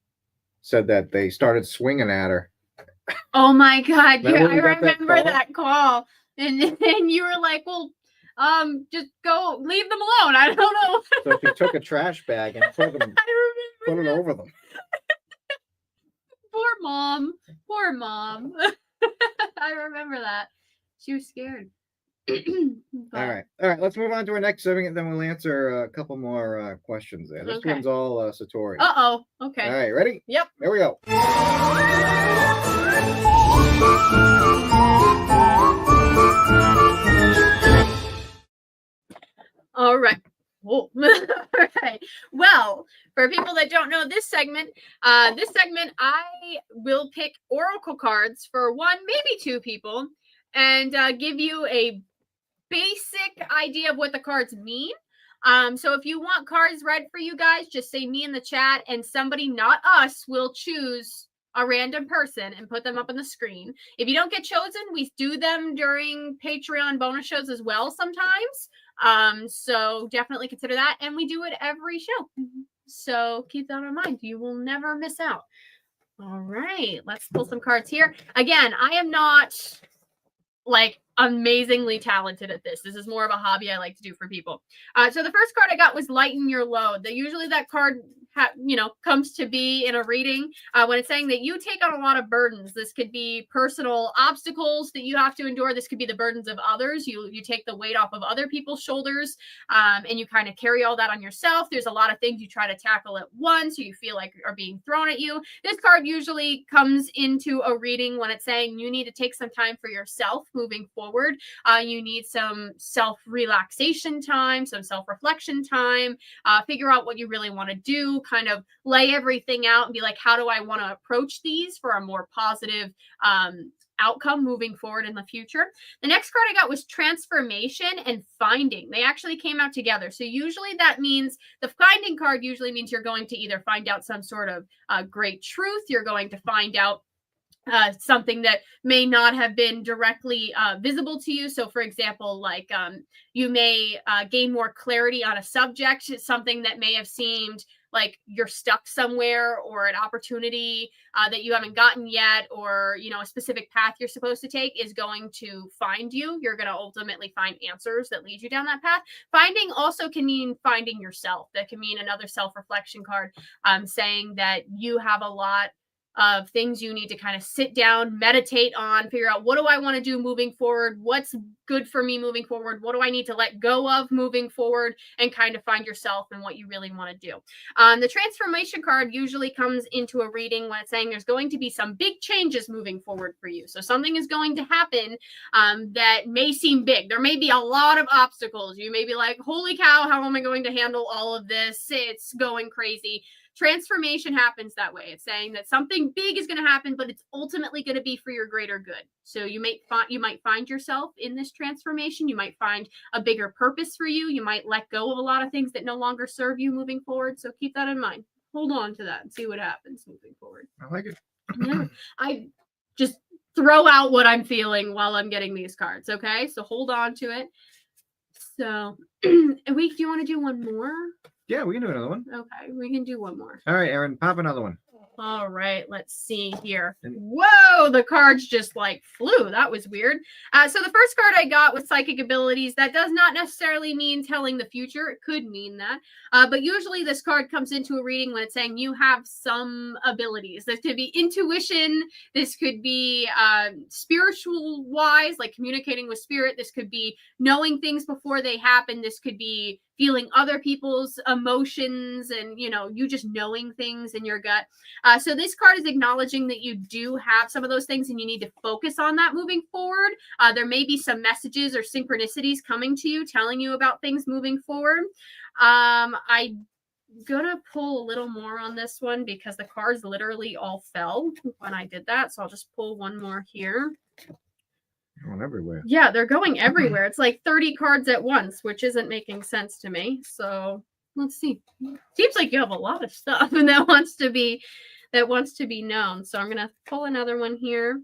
said that they started swinging at her. Oh my God. Remember I we got that remember call? that call. And you were like, well, just go leave them alone. I don't know. So she took a trash bag and put it over them. Poor mom. Poor mom. I remember that. She was scared. All right. Let's move on to our next segment, then we'll answer a couple more questions there. This Okay. one's all Satori. Uh-oh. Okay. All right, ready? Yep. Here we go. All right. Whoa. All right. Well, for people that don't know this segment, I will pick oracle cards for one, maybe two people, and give you a basic idea of what the cards mean. So if you want cards read for you guys, just say me in the chat, and somebody, not us, will choose a random person and put them up on the screen. If you don't get chosen, we do them during Patreon bonus shows as well sometimes. So definitely consider that. And we do it every show. So keep that in mind. You will never miss out. All right, let's pull some cards here. Again, I am not amazingly talented at this. This is more of a hobby I like to do for people. So the first card I got was Lighten Your Load. Usually that card comes to be in a reading when it's saying that you take on a lot of burdens. This could be personal obstacles that you have to endure. This could be the burdens of others. You take the weight off of other people's shoulders, and you kind of carry all that on yourself. There's a lot of things you try to tackle at once, or you feel like are being thrown at you. This card usually comes into a reading when it's saying you need to take some time for yourself moving forward. You need some self-relaxation time, some self-reflection time, figure out what you really want to do, kind of lay everything out and be like, how do I want to approach these for a more positive outcome moving forward in the future. The next card I got was Transformation and Finding. They actually came out together. So usually that means the Finding card usually means you're going to either find out some sort of great truth, you're going to find out something that may not have been directly visible to you. So for example, you may gain more clarity on a subject, something that may have seemed like you're stuck somewhere, or an opportunity that you haven't gotten yet, or, you know, a specific path you're supposed to take is going to find you. You're going to ultimately find answers that lead you down that path. Finding also can mean finding yourself. That can mean another self-reflection card, saying that you have a lot of things you need to kind of sit down, meditate on, figure out, what do I want to do moving forward? What's good for me moving forward? What do I need to let go of moving forward? And kind of find yourself and what you really want to do. The transformation card usually comes into a reading when it's saying there's going to be some big changes moving forward for you. So something is going to happen that may seem big. There may be a lot of obstacles. You may be like, holy cow, how am I going to handle all of this? It's going crazy. Transformation happens that way. It's saying that something big is going to happen, but it's ultimately going to be for your greater good. So you might find yourself in this transformation. You might find a bigger purpose for you. You might let go of a lot of things that no longer serve you moving forward. So keep that in mind. Hold on to that and see what happens moving forward. I like it. Yeah. I just throw out what I'm feeling while I'm getting these cards. Okay. So hold on to it. So do you want to do one more? Yeah, we can do another one. Okay, we can do one more. All right, Aaron, pop another one. All right, let's see here. Whoa, the cards just like flew. That was weird. So the first card I got was psychic abilities. That does not necessarily mean telling the future. It could mean that. But usually this card comes into a reading when it's saying you have some abilities. This could be intuition. This could be spiritual wise, like communicating with spirit. This could be knowing things before they happen. This could be feeling other people's emotions and, you know, you just knowing things in your gut. So this card is acknowledging that you do have some of those things and you need to focus on that moving forward. There may be some messages or synchronicities coming to you, telling you about things moving forward. I'm gonna pull a little more on this one because the cards literally all fell when I did that. So I'll just pull one more here. Going everywhere. Yeah, they're going everywhere. It's like 30 cards at once, which isn't making sense to me. So let's see. Seems like you have a lot of stuff and that wants to be known. So I'm gonna pull another one here.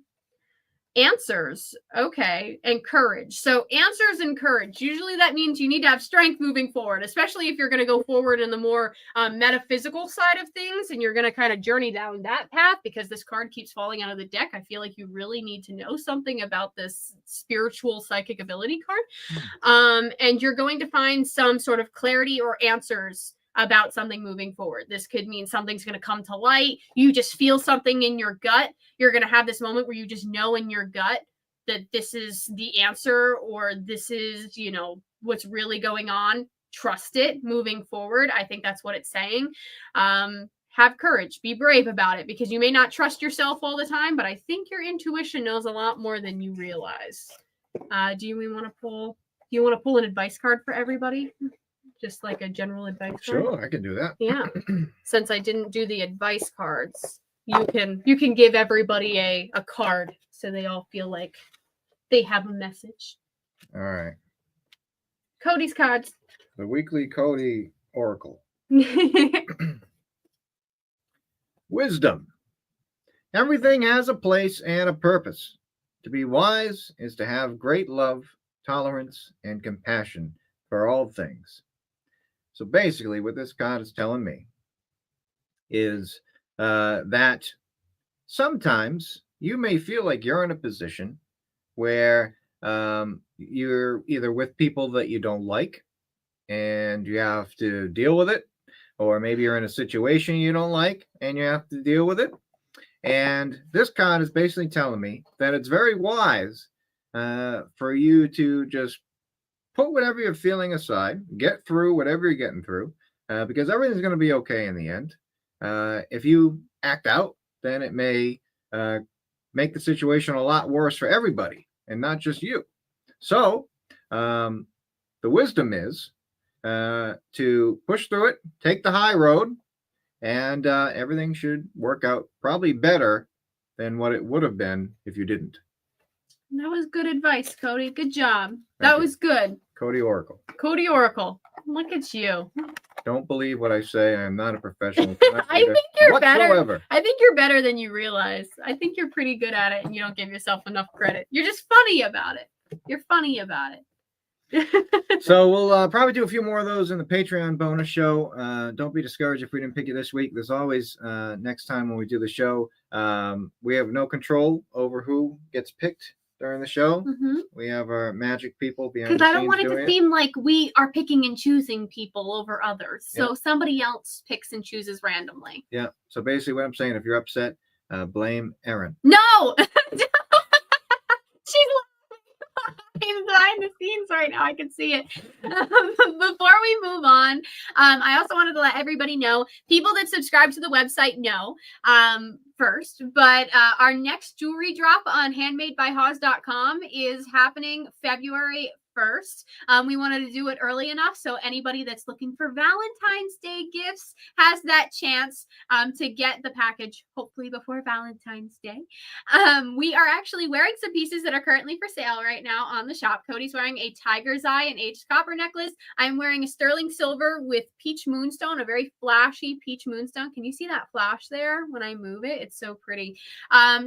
Answers. Okay. And courage. So answers and courage. Usually that means you need to have strength moving forward, especially if you're going to go forward in the more metaphysical side of things and you're going to kind of journey down that path because this card keeps falling out of the deck. I feel like you really need to know something about this spiritual psychic ability card. And you're going to find some sort of clarity or answers about something moving forward. This could mean something's going to come to light. You just feel something in your gut. You're going to have this moment where you just know in your gut that this is the answer or this is, you know, what's really going on. Trust it moving forward. I think that's what it's saying. Have courage. Be brave about it because you may not trust yourself all the time, but I think your intuition knows a lot more than you realize. Do you want to pull an advice card for everybody? Just like a general advice card? Sure, I can do that. Yeah. Since I didn't do the advice cards, you can give everybody a card so they all feel like they have a message. All right. Cody's cards. The weekly Cody Oracle. Wisdom. Everything has a place and a purpose. To be wise is to have great love, tolerance, and compassion for all things. So basically, what this card is telling me is that sometimes you may feel like you're in a position where you're either with people that you don't like and you have to deal with it, or maybe you're in a situation you don't like and you have to deal with it. And this card is basically telling me that it's very wise for you to just put whatever you're feeling aside, get through whatever you're getting through, because everything's going to be okay in the end. If you act out, then it may make the situation a lot worse for everybody and not just you. So the wisdom is to push through it, take the high road, and everything should work out probably better than what it would have been if you didn't. That was good advice, Cody. Good job. That was good. Cody Oracle. Cody Oracle. Look at you. Don't believe what I say. I'm not a professional. I think you're whatsoever. better. I think you're better than you realize. I think you're pretty good at it and you don't give yourself enough credit. You're just funny about it. You're funny about it. So we'll probably do a few more of those in the Patreon bonus show. Don't be discouraged if we didn't pick you this week. There's always next time when we do the show. We have no control over who gets picked during the show. We have our magic people behind the Because scenes I don't want it to seem like we are picking and choosing people over others. So somebody else picks and chooses randomly. Yeah. So basically what I'm saying, if you're upset, blame Erin. No! She's behind the scenes right now. I can see it. Before we move on, I also wanted to let everybody know, people that subscribe to the website know first, but our next jewelry drop on handmadebyhawes.com is happening February 1st. We wanted to do it early enough so anybody that's looking for Valentine's Day gifts has that chance to get the package hopefully before Valentine's Day. We are actually wearing some pieces that are currently for sale right now on the shop. Cody's wearing a tiger's eye and aged copper necklace. I'm wearing a sterling silver with peach moonstone, a very flashy peach moonstone. Can you see that flash there when I move it? It's so pretty.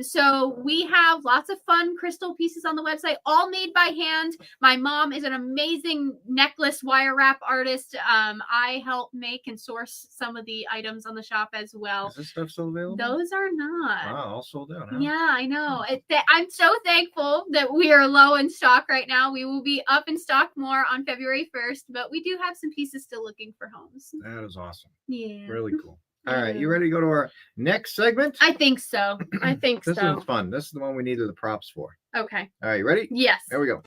So we have lots of fun crystal pieces on the website, all made by hand. My mom is an amazing necklace wire wrap artist. I help make and source some of the items on the shop as well. Is this stuff still available? Those are not. Wow, all sold out, huh? Yeah, I know. I'm so thankful that we are low in stock right now. We will be up in stock more on February 1st, but we do have some pieces still looking for homes. That is awesome. Yeah. Really cool. All right, you ready to go to our next segment? I think so. This one's fun. This is the one we needed the props for. Okay. All right, you ready? Yes. There we go.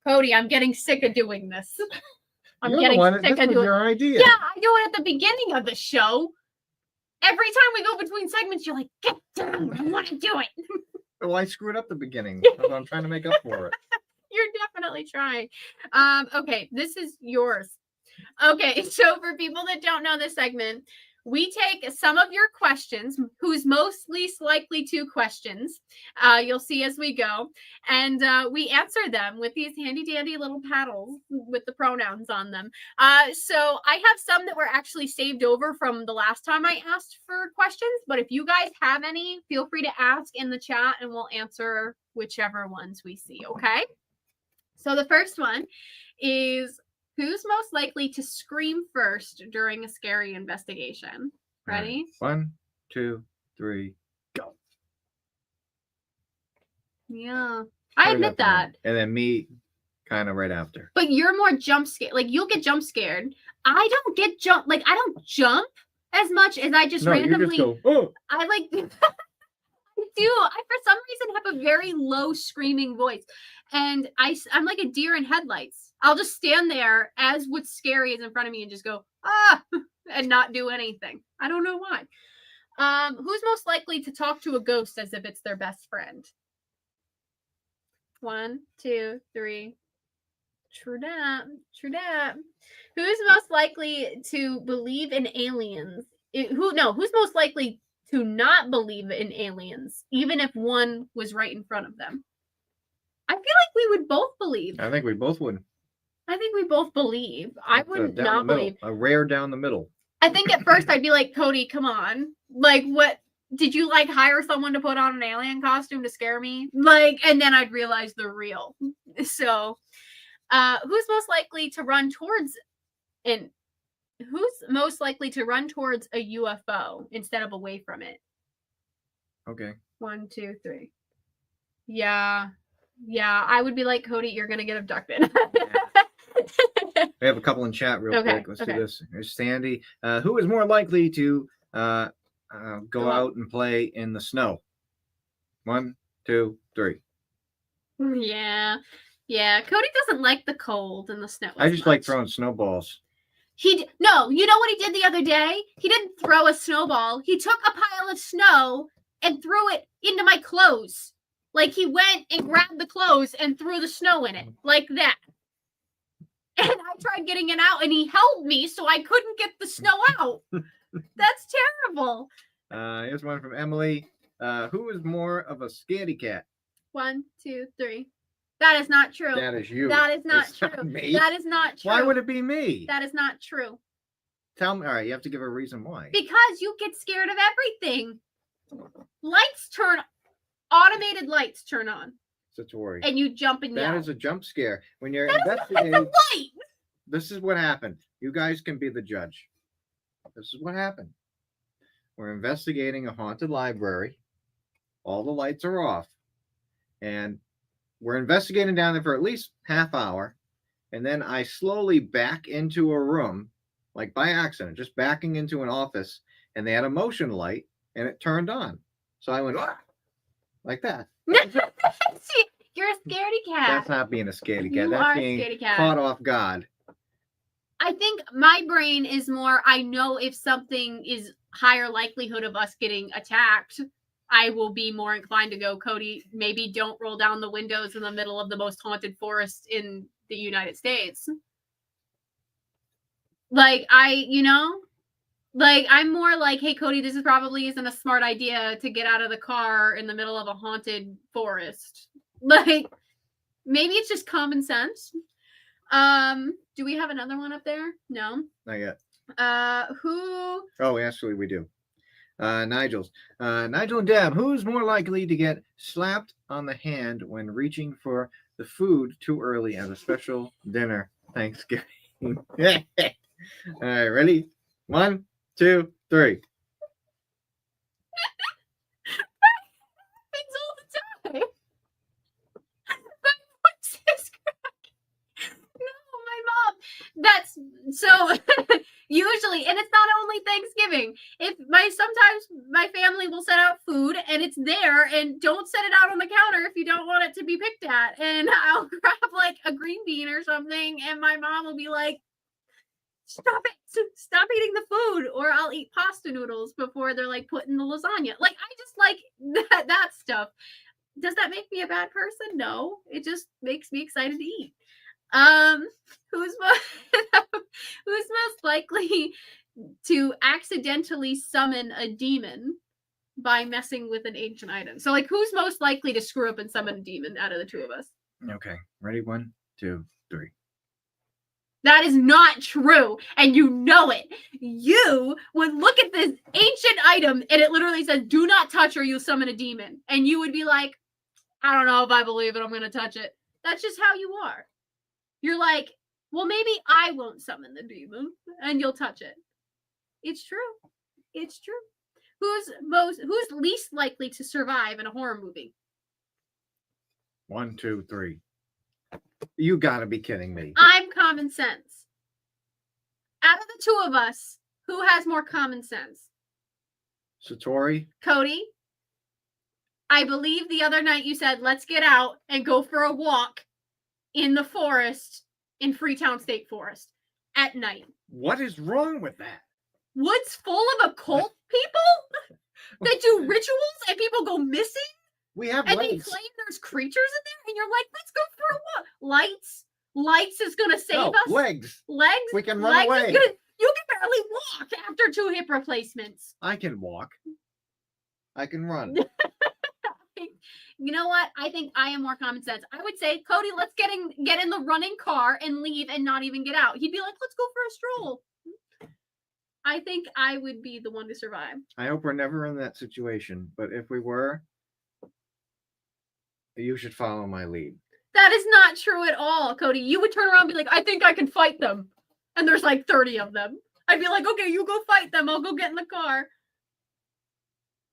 Cody, I'm getting sick of doing this. I'm You're getting the one, sick this of was doing your idea. Yeah, I do it at the beginning of the show. Every time we go between segments, you're like, get down, I want to do it. Well, I screwed up the beginning. So I'm trying to make up for it. You're definitely trying. Okay, this is yours. Okay, so for people that don't know this segment, we take some of your questions, who's most least likely to questions, you'll see as we go, and we answer them with these handy dandy little paddles with the pronouns on them. So I have some that were actually saved over from the last time I asked for questions, but if you guys have any, feel free to ask in the chat and we'll answer whichever ones we see, okay? So the first one is, who's most likely to scream first during a scary investigation? Ready? Right. 1, 2, 3, go. Yeah. I admit that. And then me kind of right after. But you're more jump scared. Like, you'll get jump scared. I don't get jump. Like, I don't jump as much as I just randomly. You just go, oh. I like. I do. I, for some reason, have a very low screaming voice. And I'm like a deer in headlights. I'll just stand there as what's scary is in front of me and just go, ah, and not do anything. I don't know why. Who's most likely to talk to a ghost as if it's their best friend? 1, 2, 3. True that. True that. Who's most likely to believe in aliens? Who's most likely to not believe in aliens, even if one was right in front of them? I feel like we would both believe. I think we both would. I think we both believe. I would not believe. A rare down the middle. I think at first I'd be like, Cody, come on. Like, what? Did you, like, hire someone to put on an alien costume to scare me? Like, and then I'd realize they're real. So, who's most likely to run towards a UFO instead of away from it? Okay. 1, 2, 3. Yeah, I would be like, Cody, you're gonna get abducted. We have a couple in chat real quick. Let's do this. Here's Sandy. Who is more likely to go out and play in the snow? 1, 2, 3. Yeah. Cody doesn't like the cold and the snow. I just like throwing snowballs. No, you know what he did the other day? He didn't throw a snowball. He took a pile of snow and threw it into my clothes. Like, he went and grabbed the clothes and threw the snow in it. Like that. And I tried getting it out, and he held me so I couldn't get the snow out. That's terrible. Here's one from Emily. Who is more of a scaredy cat? 1, 2, 3. That is not true. That is you. That is not true. Not me. That is not true. Why would it be me? That is not true. Tell me. All right, you have to give a reason why. Because you get scared of everything. Automated lights turn on, Satori. and you jump and yell. That is a jump scare. When you're It's investigating, a light. this is what happened. You guys can be the judge. This is what happened. We're investigating a haunted library. All the lights are off. And we're investigating down there for at least half hour. And then I slowly back into a room, like by accident, just backing into an office. And they had a motion light, and it turned on. So I went, "Ah," like that. See, you're a scaredy cat. That's not being a scaredy cat. You That's are a being scaredy cat. caught off guard. I think my brain is more, I know if something is higher likelihood of us getting attacked, I will be more inclined to go, Cody, maybe don't roll down the windows in the middle of the most haunted forest in the United States. Like, I'm more like, hey, Cody, this probably isn't a smart idea to get out of the car in the middle of a haunted forest. Like, maybe it's just common sense. Do we have another one up there? No. Not yet. Who? Oh, actually, we do. Nigel and Deb, who's more likely to get slapped on the hand when reaching for the food too early at a special dinner Thanksgiving? All right, ready? 1, 2, 3. Happens all the time. My voice is cracking. No, my mom. That's so usually, and it's not only Thanksgiving. Sometimes my family will set out food and it's there, and don't set it out on the counter if you don't want it to be picked at. And I'll grab like a green bean or something, and my mom will be like, stop it, stop eating the food, or I'll eat pasta noodles before they're like put in the lasagna. Like, I just like that stuff. Does that make me a bad person? No, it just makes me excited to eat. Who's most likely to accidentally summon a demon by messing with an ancient item? So like, who's most likely to screw up and summon a demon out of the two of us? Okay, ready? 1, 2, 3. That is not true, and you know it. You would look at this ancient item, and it literally says, do not touch or you'll summon a demon. And you would be like, I don't know if I believe it, I'm going to touch it. That's just how you are. You're like, well, maybe I won't summon the demon, and you'll touch it. It's true. It's true. Who's least likely to survive in a horror movie? 1, 2, 3. You gotta be kidding me. I'm common sense. Out of the two of us, who has more common sense? Satori? Cody, I believe the other night you said, let's get out and go for a walk in the forest in Freetown State Forest at night. What is wrong with that? Woods full of occult people that do rituals and people go missing? We have And legs. they claim there's creatures in there, and you're like, let's go for a walk. Lights is gonna save us. Legs. Legs. We can run legs away. You can barely walk after 2 hip replacements. I can walk. I can run. You know what? I think I am more common sense. I would say, Cody, let's get in the running car and leave and not even get out. He'd be like, let's go for a stroll. I think I would be the one to survive. I hope we're never in that situation, but if we were, you should follow my lead. That is not true at all, Cody. You would turn around and be like, I think I can fight them. And there's like 30 of them. I'd be like, okay, you go fight them. I'll go get in the car.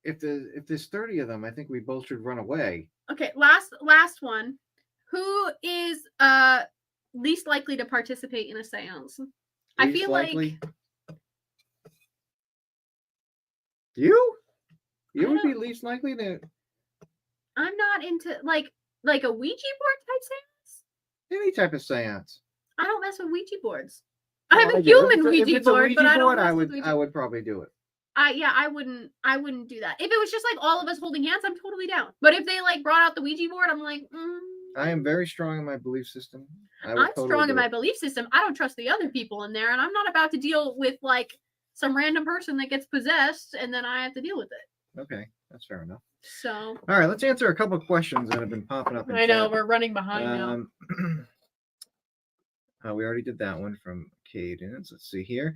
If there's 30 of them, I think we both should run away. Okay, last one. Who is least likely to participate in a seance? I feel like you would be least likely to. I'm not into like a Ouija board type seance. Any type of seance. I don't mess with Ouija boards. I have Well, a human if Ouija it's a board, Ouija but I don't board, mess with Ouija. I would probably do it. I wouldn't do that. If it was just like all of us holding hands, I'm totally down. But if they like brought out the Ouija board, I'm like, I am very strong in my belief system. I'm strong in my belief system. I don't trust the other people in there, and I'm not about to deal with like some random person that gets possessed and then I have to deal with it. Okay, that's fair enough. So all right, let's answer a couple of questions that have been popping up. I know we're running behind now. We already did that one from Cadence. Let's see here.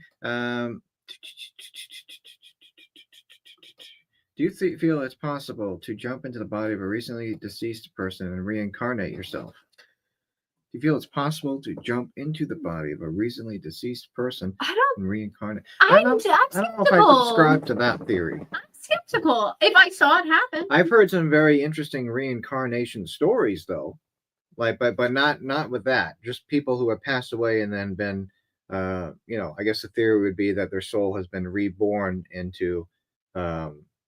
Do Do you feel it's possible to jump into the body of a recently deceased person and reincarnate yourself? Do you feel it's possible to jump into the body of a recently deceased person and reincarnate? I'm I don't know if I skeptical. subscribe to that theory. I'm skeptical. If I saw it happen. I've heard some very interesting reincarnation stories, though. Like, but not with that. Just people who have passed away and then been, I guess the theory would be that their soul has been reborn into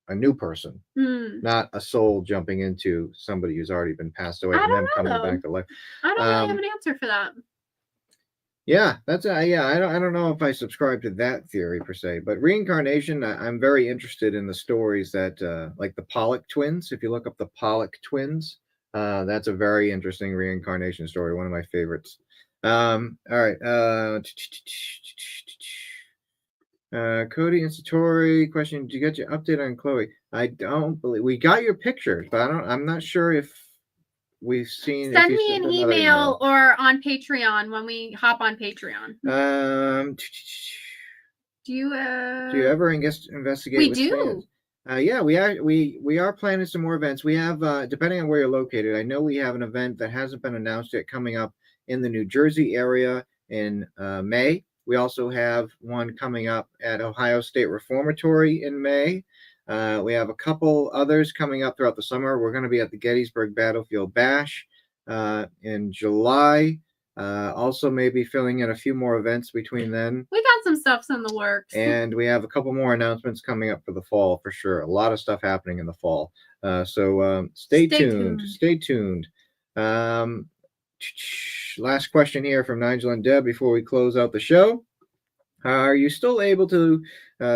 a new person, not a soul jumping into somebody who's already been passed away and then coming back to life. I don't really have an answer for that. Yeah, that's I don't know if I subscribe to that theory per se, but reincarnation, I'm very interested in the stories that like the Pollock twins. If you look up the Pollock twins, that's a very interesting reincarnation story, one of my favorites. All right. Cody and Satori question: did you get your update on Chloe? I don't believe we got your pictures, but I'm not sure if we've seen. Send me an email or on Patreon when we hop on Patreon. Do you ever investigate? We do. Yeah, we are planning some more events. We have, depending on where you're located, I know we have an event that hasn't been announced yet coming up in the New Jersey area in May. We also have one coming up at Ohio State Reformatory in May. We have a couple others coming up throughout the summer. We're going to be at the Gettysburg Battlefield Bash in July. Also maybe filling in a few more events between then. We got some stuff in the works. And we have a couple more announcements coming up for the fall for sure. A lot of stuff happening in the fall. So stay tuned. Stay tuned. Last question here from Nigel and Deb before we close out the show. Are you still able to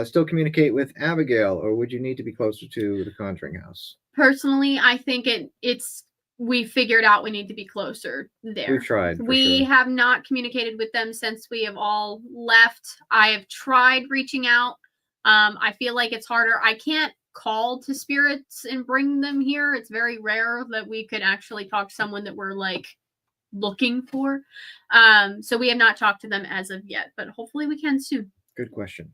still communicate with Abigail, or would you need to be closer to the Conjuring House? Personally, I think we figured out we need to be closer there. We've tried. We have not communicated with them since we have all left. I have tried reaching out. I feel like it's harder. I can't call to spirits and bring them here. It's very rare that we could actually talk to someone that we're like looking for. So we have not talked to them as of yet, but hopefully we can soon. Good question.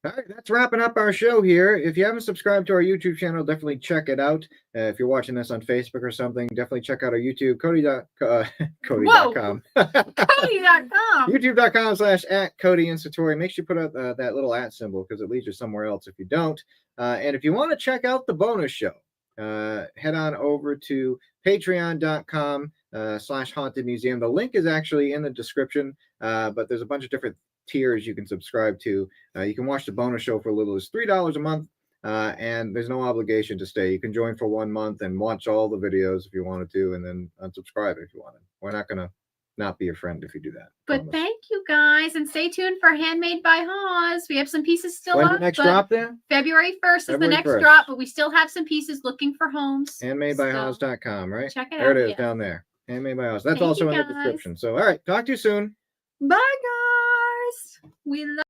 All right, that's wrapping up our show here. If you haven't subscribed to our YouTube channel, definitely check it out. If you're watching this on Facebook or something, definitely check out our YouTube, Cody.com. Cody.com. YouTube.com/@Cody and Satori. Make sure you put out that little @ symbol because it leads you somewhere else if you don't. And if you want to check out the bonus show, head on over to patreon.com/Haunted Museum. The link is actually in the description, but there's a bunch of different tiers you can subscribe to. You can watch the bonus show for as little as $3 a month, and there's no obligation to stay. You can join for 1 month and watch all the videos if you wanted to, and then unsubscribe if you wanted. We're not going to not be your friend if you do that. But thank you guys, and stay tuned for Handmade by Hawes. We have some pieces still When's up. the next drop there? February 1st is the next drop, but we still have some pieces looking for homes. Handmadebyhawes.com, right? Check it out. There it is down there. Handmade by Hawes. That's also in the description. So, all right, talk to you soon. Bye, guys. We love